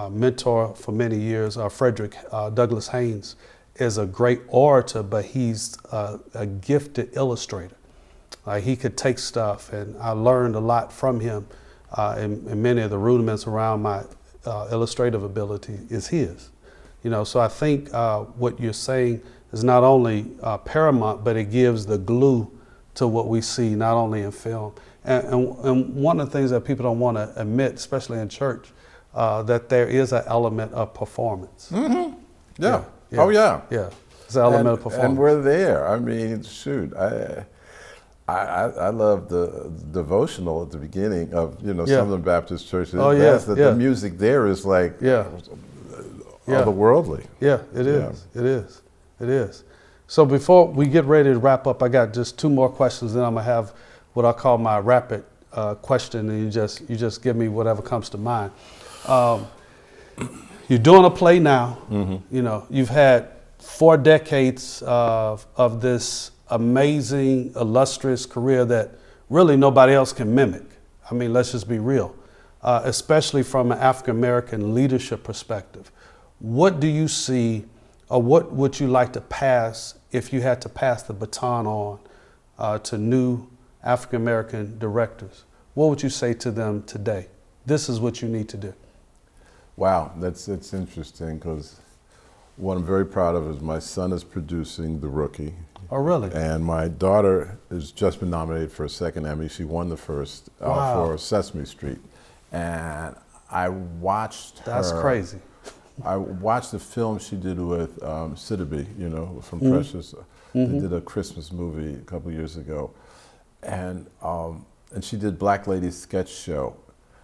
mentor for many years, Frederick Douglass Haynes, is a great orator, but he's a gifted illustrator. He could take stuff, and I learned a lot from him, and many of the rudiments around my illustrative ability is his. You know, so I think what you're saying is not only paramount, but it gives the glue to what we see, not only in film. And one of the things that people don't want to admit, especially in church, that there is an element of performance. Yeah. Oh, yeah. Yeah. It's an element of performance. And we're there. I mean, shoot, I love the devotional at the beginning of, you know, some of the Baptist churches. The music there is like otherworldly. Yeah, it is. It is. It is. So before we get ready to wrap up, I got just 2 more questions, then I'm gonna have what I call my rapid question, and you just give me whatever comes to mind. You're doing a play now. You know, you've had 4 decades of this amazing, illustrious career that really nobody else can mimic. I mean, let's just be real, especially from an African-American leadership perspective. What do you see, or what would you like to pass if you had to pass the baton on to new African-American directors? What would you say to them today? This is what you need to do. Wow, that's interesting, because what I'm very proud of is my son is producing The Rookie. Oh, really? And my daughter has just been nominated for a 2nd Emmy. She won the first for Sesame Street. And I watched her. That's crazy. I watched the film she did with Sidibe, you know, from Precious. They did a Christmas movie a couple years ago. And she did Black Lady's Sketch Show.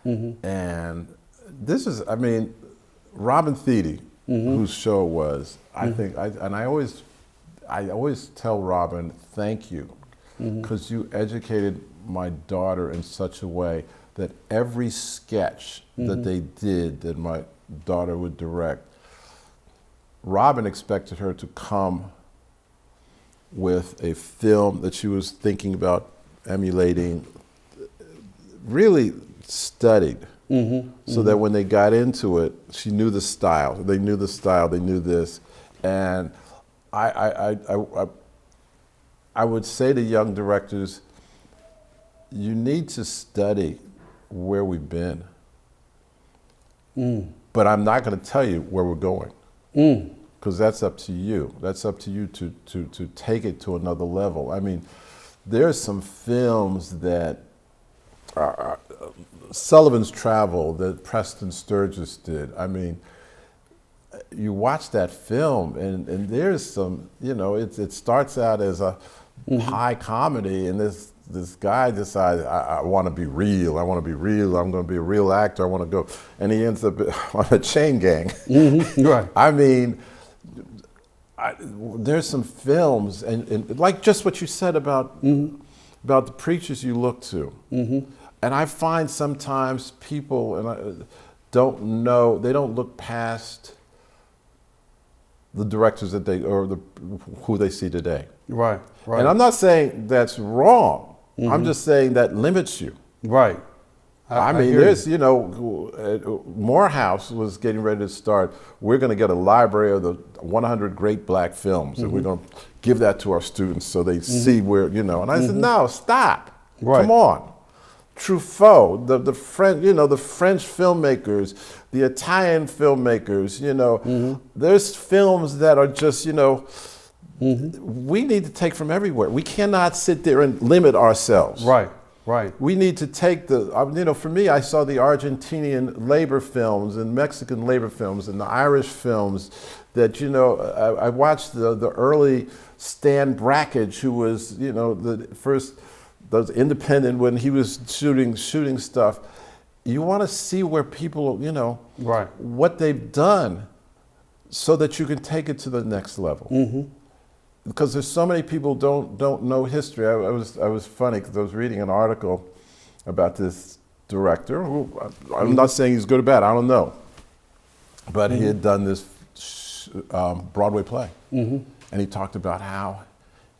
And this is, I mean, Robin Thede, whose show it was, I think, I always tell Robin, thank you, because you educated my daughter in such a way that every sketch that they did that my daughter would direct, Robin expected her to come with a film that she was thinking about emulating, really studied, so that when they got into it, she knew the style. They knew the style, they knew this. And I would say to young directors, you need to study where we've been. But I'm not going to tell you where we're going, because that's up to you. That's up to you to take it to another level. I mean, there's some films that Sullivan's Travel that Preston Sturges did. I mean, you watch that film, and there's some, you know, it starts out as a high comedy, and this guy decides, I want to be real. I want to be real. I'm going to be a real actor. I want to go, and he ends up on a chain gang. Right. I mean, there's some films, and like just what you said about the preachers you look to, and I find sometimes people don't know, they don't look past the directors that who they see today. Right. Right. And I'm not saying that's wrong. I'm just saying that limits you. Right. I mean, there's, Morehouse was getting ready to start. We're going to get a library of the 100 great black films, and we're going to give that to our students so they see where, And I said, no, stop. Right. Come on. Truffaut, the French, the French filmmakers, the Italian filmmakers, there's films that are just, we need to take from everywhere. We cannot sit there and limit ourselves. Right. Right. We need to take for me, I saw the Argentinian labor films and Mexican labor films and the Irish films that, I watched the early Stan Brakhage, who was, the first, those independent when he was shooting stuff. You want to see where people, right, what they've done so that you can take it to the next level. Because there's so many people don't know history. I was funny because I was reading an article about this director who I'm not saying he's good or bad. I don't know, but he had done this Broadway play, and he talked about how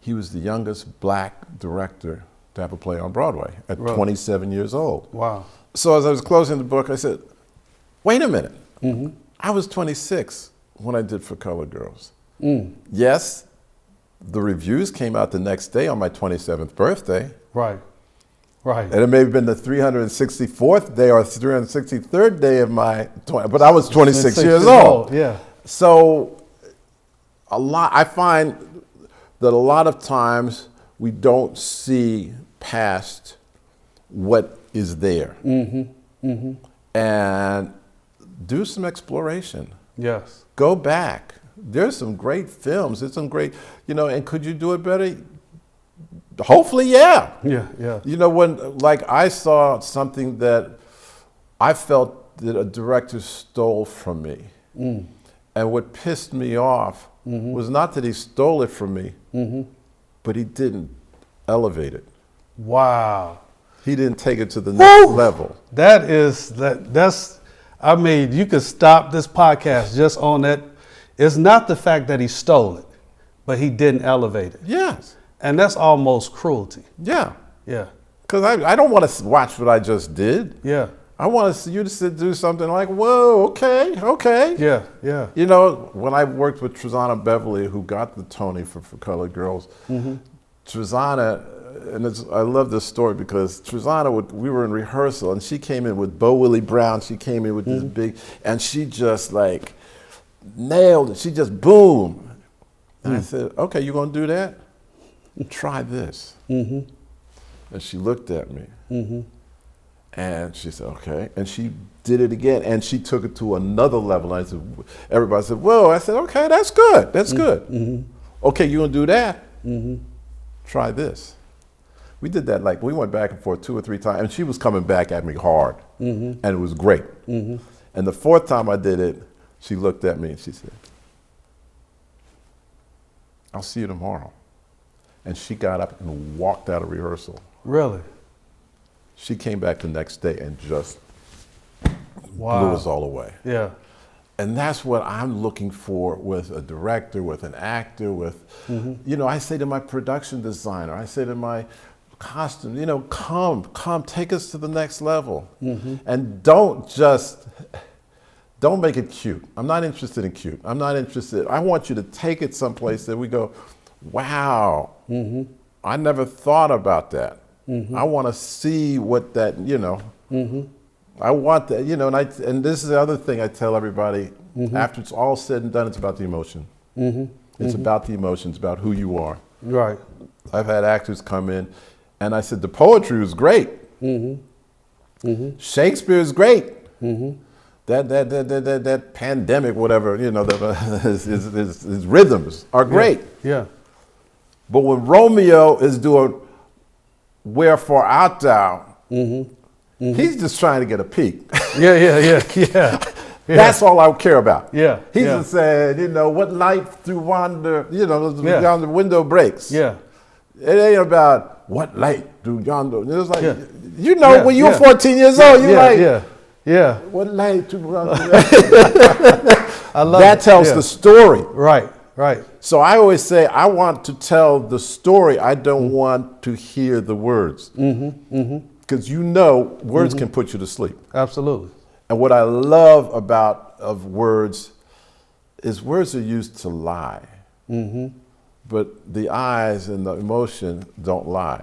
he was the youngest black director to have a play on Broadway at 27 years old. Wow! So as I was closing the book, I said, "Wait a minute. I was 26 when I did For Colored Girls. Yes." The reviews came out the next day on my 27th birthday. Right, right. And it may have been the 364th day or 363rd day of my 20, but I was 26 years old. Yeah. So I find that a lot of times we don't see past what is there. And do some exploration. Yes. Go back. There's some great films. There's some great, and could you do it better? Hopefully, yeah. Yeah, yeah. When, I saw something that I felt that a director stole from me. And what pissed me off was not that he stole it from me, but he didn't elevate it. Wow. He didn't take it to the next level. That's, you could stop this podcast just on that. It's not the fact that he stole it, but he didn't elevate it. Yes. And that's almost cruelty. Yeah. Yeah. Because I don't want to watch what I just did. Yeah. I want you to do something like, whoa, okay. Yeah, yeah. When I worked with Trezana Beverly, who got the Tony for Colored Girls, Trezana, I love this story because Trezana, we were in rehearsal and she came in with Bo Willie Brown. She came in with this big, and she just nailed it. She just boom. And I said, okay, you gonna do that? Try this. And she looked at me and she said, okay. And she did it again and she took it to another level. And I said, everybody said, whoa. I said, okay, that's good. That's good. Okay, you gonna do that? Try this. We did that, we went back and forth 2 or 3 times and she was coming back at me hard and it was great. And the 4th time I did it, she looked at me and she said, I'll see you tomorrow. And she got up and walked out of rehearsal. Really? She came back the next day and just blew us all away. Yeah. And that's what I'm looking for with a director, with an actor, with, I say to my production designer, I say to my costume, come, take us to the next level. And don't make it cute. I'm not interested in cute. I'm not interested. I want you to take it someplace that we go, wow, I never thought about that. I want to see what that, I want that, and this is the other thing I tell everybody, after it's all said and done, it's about the emotion. It's about the emotion, it's about who you are. Right. I've had actors come in, and I said, the poetry was great. Shakespeare is great. That pandemic, whatever, his rhythms are great. Yeah. But when Romeo is doing Wherefore Art Thou, he's just trying to get a peek. Yeah. That's all I care about. Yeah. He's just saying, what light through yonder, yonder window breaks. Yeah. It ain't about what light through yonder. It's like, when you were 14 years old, you're Yeah. what light through yonder? I love that it. tells Yeah. the story. Right, right. So I always say, I want to tell the story. I don't want to hear the words. Because words can put you to sleep. Absolutely. And what I love of words is words are used to lie. But the eyes and the emotion don't lie.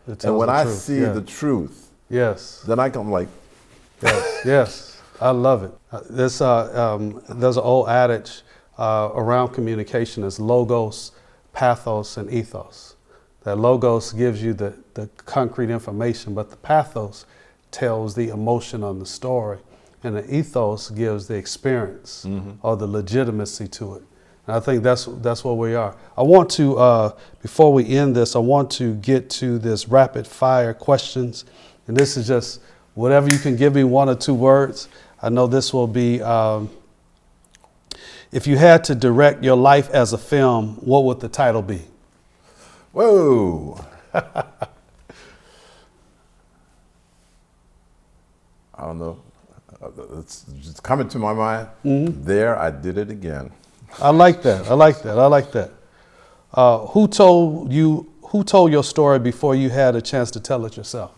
It tells And when the I truth. see the truth, Yes. then I come like, Yes, I love it. There's an old adage around communication is logos, pathos, and ethos. That logos gives you the concrete information, but the pathos tells the emotion on the story, and the ethos gives the experience or the legitimacy to it. And I think that's where we are. I want to, before we end this, I want to get to this rapid fire questions, and this is just whatever you can give me 1 or 2 words. I know this will be, if you had to direct your life as a film, what would the title be? whoa. I don't know. It's just coming to my mind. There, I did it again. I like that. I like that. I like that. Who told your story before you had a chance to tell it yourself?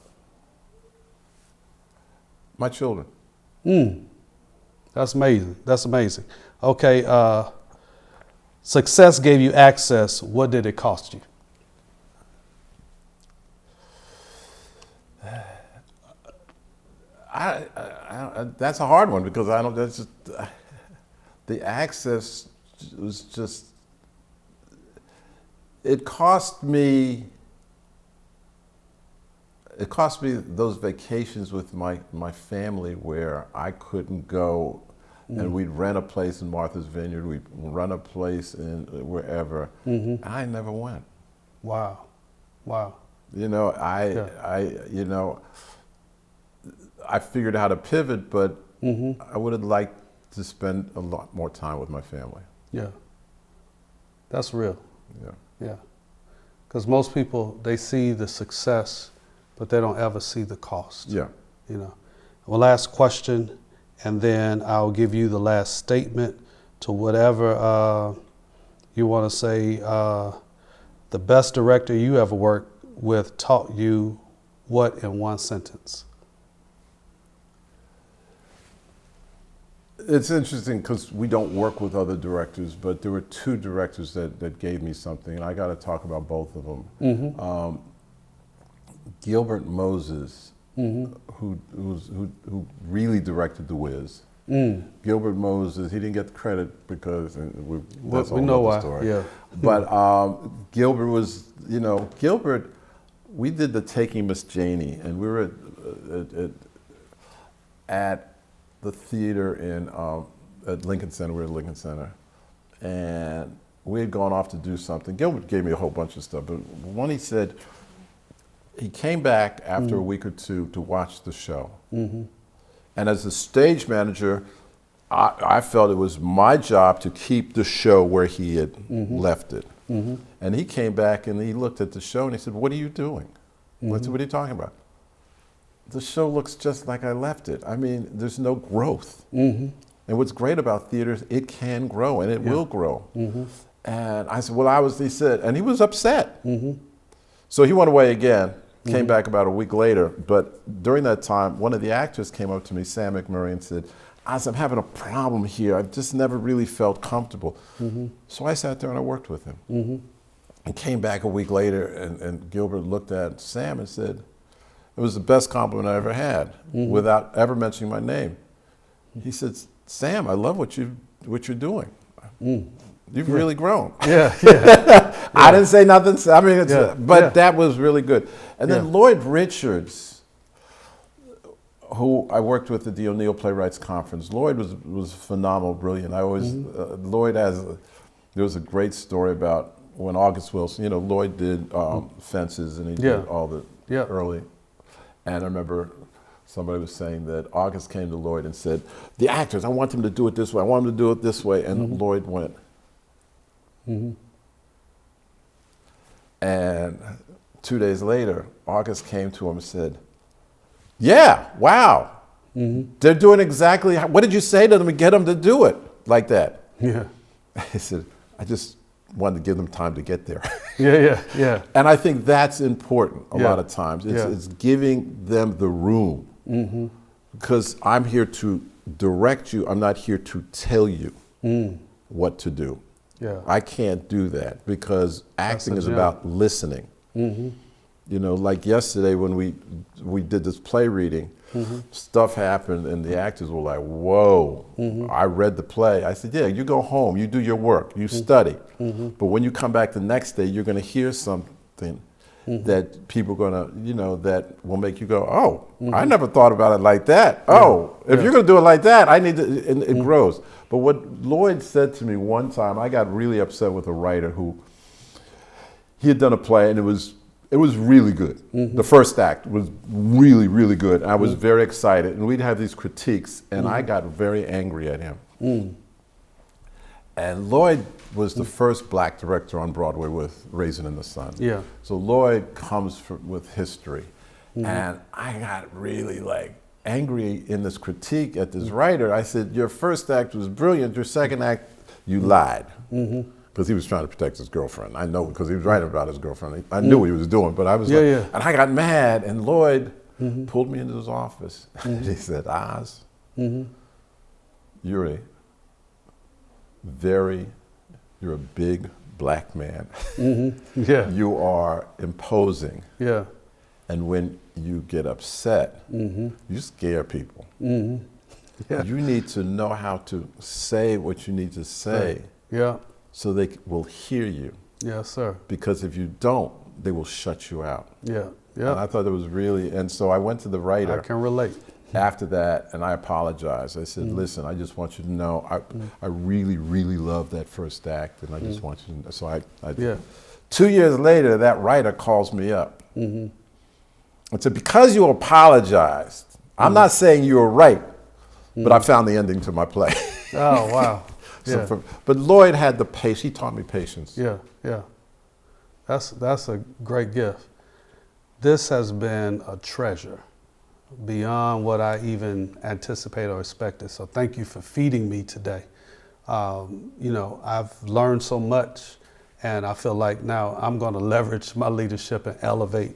My children. That's amazing. That's amazing. Okay. Success gave you access. What did it cost you? That's a hard one because I don't. That's just the access was just. It cost me. It cost me those vacations with my family where I couldn't go, and we'd rent a place in Martha's Vineyard. We'd run a place in wherever, and I never went. Wow. Wow. You know, I figured out how to pivot, but I would have liked to spend a lot more time with my family. Yeah. That's real. Yeah. Yeah. Because most people, they see the success, but they don't ever see the cost. Yeah. You know. Well, last question, and then I'll give you the last statement to whatever you want to say. The best director you ever worked with taught you what in one sentence? It's interesting because we don't work with other directors, but there were 2 directors that gave me something, and I got to talk about both of them. Gilbert Moses, who really directed The Wiz. Gilbert Moses, he didn't get the credit because that's a we know whole why. other story. Yeah. But Gilbert was, Gilbert. We did The Taking Miss Janie, and we were at the theater at Lincoln Center. We were at Lincoln Center, and we had gone off to do something. Gilbert gave me a whole bunch of stuff, but one he said, he came back after a week or 2 to watch the show. And as a stage manager, I felt it was my job to keep the show where he had left it. And he came back and he looked at the show and he said, "What are you doing?" I said, "What are you talking about?" "The show looks just like I left it. I mean, there's no growth." And what's great about theaters, it can grow and it will grow. And I said, he said, and he was upset. So he went away again, came back about a week later. But during that time, one of the actors came up to me, Sam McMurray, and said, "I'm having a problem here. I've just never really felt comfortable." So I sat there and I worked with him. And came back a week later, and Gilbert looked at Sam and said, "It was the best compliment I ever had," without ever mentioning my name. He said, "Sam, I love what you're doing. You've really grown." Yeah. I didn't say nothing. I mean, that was really good. And then Lloyd Richards, who I worked with at the O'Neill Playwrights Conference. Lloyd was phenomenal, brilliant. I always Lloyd there was a great story about when August Wilson, Lloyd did Fences, and he did all the early. And I remember somebody was saying that August came to Lloyd and said, "The actors, I want them to do it this way. I want them to do it this way." And Lloyd went. And 2 days later, August came to him and said, "Yeah, wow. They're doing exactly, what did you say to them to get them to do it?" like that. Yeah. He said, I just wanted to give them time to get there. Yeah. And I think that's important a Yeah. lot of times. Yeah. It's giving them the room. Because I'm here to direct you. I'm not here to tell you what to do. Yeah. I can't do that because acting is gem. about listening. You know, like yesterday when we did this play reading, stuff happened and the actors were like, whoa, I read the play. I said, yeah, you go home, you do your work, you study. But when you come back the next day, you're going to hear something that people are going to, you know, that will make you go, oh, I never thought about it like that. Oh, if you're going to do it like that, I need to, and it grows. But what Lloyd said to me one time, I got really upset with a writer who, he had done a play and it was really good. The first act was really, really good. I was very excited and we'd have these critiques and I got very angry at him. And Lloyd was the first black director on Broadway with Raisin in the Sun. Yeah. So Lloyd comes with history. And I got really like angry in this critique at this writer. I said, your first act was brilliant. Your second act, you lied. Because he was trying to protect his girlfriend. I know because he was writing about his girlfriend. I knew what he was doing, but I was and I got mad. And Lloyd pulled me into his office. And he said, Oz, you're a big black man. Yeah. You are imposing. Yeah. And when you get upset, you scare people. Yeah. You need to know how to say what you need to say. Yeah. So they will hear you. Yes, sir. Because if you don't, they will shut you out. Yeah. And Yeah. I thought it was really, and so I went to the writer. I can relate. After that, and I apologized. I said, listen, I just want you to know, I really, really love that first act, and I just want you to know. So I 2 years later, that writer calls me up. And said, because you apologized, I'm not saying you were right, but I found the ending to my play. Oh, wow. Yeah. But Lloyd had the patience. He taught me patience. Yeah. That's a great gift. This has been a treasure beyond what I even anticipated or expected. So thank you for feeding me today. You know, I've learned so much, and I feel like now I'm going to leverage my leadership and elevate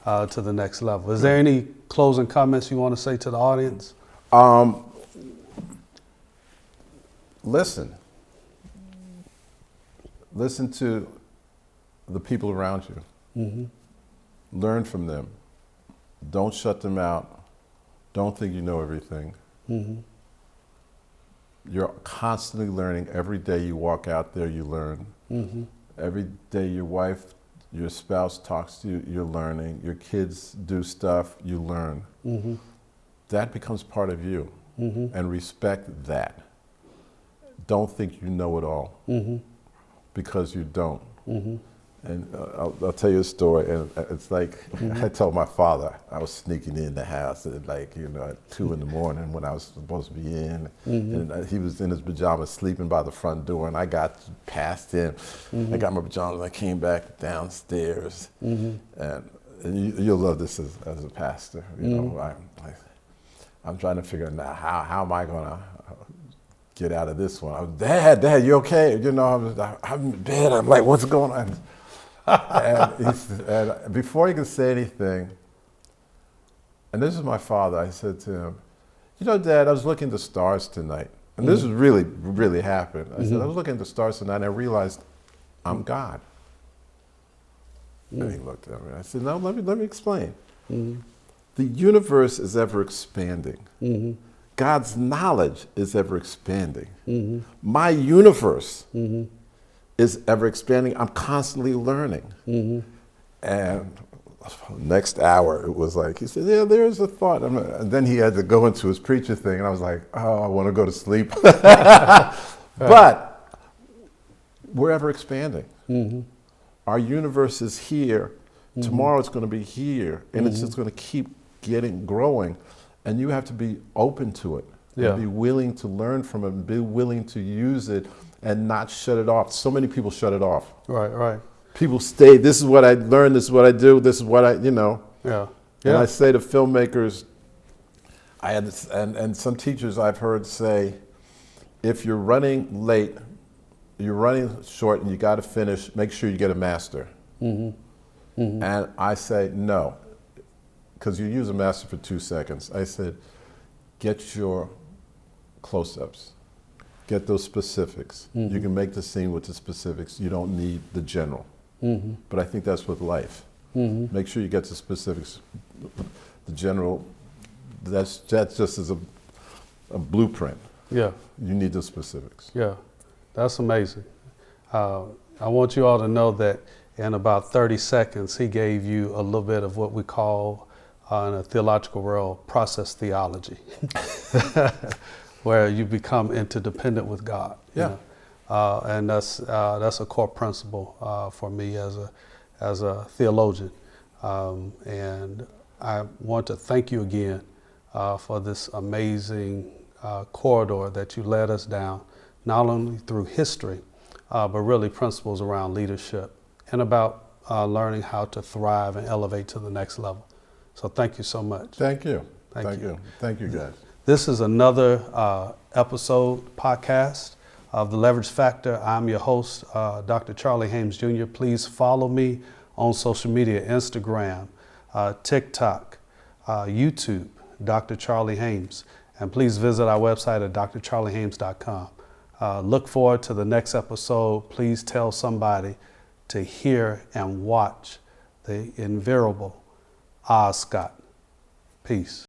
to the next level. Is there any closing comments you want to say to the audience? Listen to the people around you. Learn from them. Don't shut them out. Don't think you know everything. You're constantly learning. Every day you walk out there, you learn. Every day your spouse talks to you, you're learning. Your kids do stuff, you learn. That becomes part of you. And respect that. Don't think you know it all. Because you don't. And I'll tell you a story, and it's like, I told my father, I was sneaking in the house at like, you know, at 2 in the morning when I was supposed to be in, and he was in his pajamas sleeping by the front door, and I got past him. I got my pajamas, and I came back downstairs, and you'll love this as a pastor, you know, I'm trying to figure out how am I gonna get out of this one. I was, Dad, you okay? You know, I'm in bed. I'm like, what's going on? and before he could say anything, and this is my father, I said to him, you know, Dad, I was looking at the stars tonight. And this was really, really happened. I said, I was looking at the stars tonight and I realized I'm God. And he looked at me. I said, no, let me explain. The universe is ever expanding. God's knowledge is ever expanding. My universe is ever expanding. I'm constantly learning. And next hour, it was like, he said, yeah, there's a thought. And then he had to go into his preacher thing, and I was like, oh, I want to go to sleep. But we're ever expanding. Our universe is here. Tomorrow it's going to be here, and it's just going to keep growing. And you have to be open to it, and be willing to learn from it, and be willing to use it, and not shut it off. So many people shut it off. Right. People stay, this is what I learned, this is what I do, this is what I, you know. And I say to filmmakers, and some teachers I've heard say, if you're running late, you're running short and you got to finish, make sure you get a master. And I say no, because you use a master for 2 seconds. I said, get your close-ups, get those specifics. You can make the scene with the specifics. You don't need the general. But I think that's with life. Make sure you get the specifics. The general, that's just as a blueprint. Yeah. You need the specifics. Yeah, that's amazing. I want you all to know that in about 30 seconds, he gave you a little bit of what we call in a theological world, process theology, where you become interdependent with God. Yeah. And that's a core principle for me as a theologian. And I want to thank you again for this amazing corridor that you led us down, not only through history, but really principles around leadership and about learning how to thrive and elevate to the next level. So thank you so much. Thank you. Thank you. Thank you, guys. This is another podcast of The Leverage Factor. I'm your host, Dr. Charley Hames Jr. Please follow me on social media, Instagram, TikTok, YouTube, Dr. Charley Hames. And please visit our website at drcharleyhames.com. Look forward to the next episode. Please tell somebody to hear and watch the invariable Oz Scott. Peace.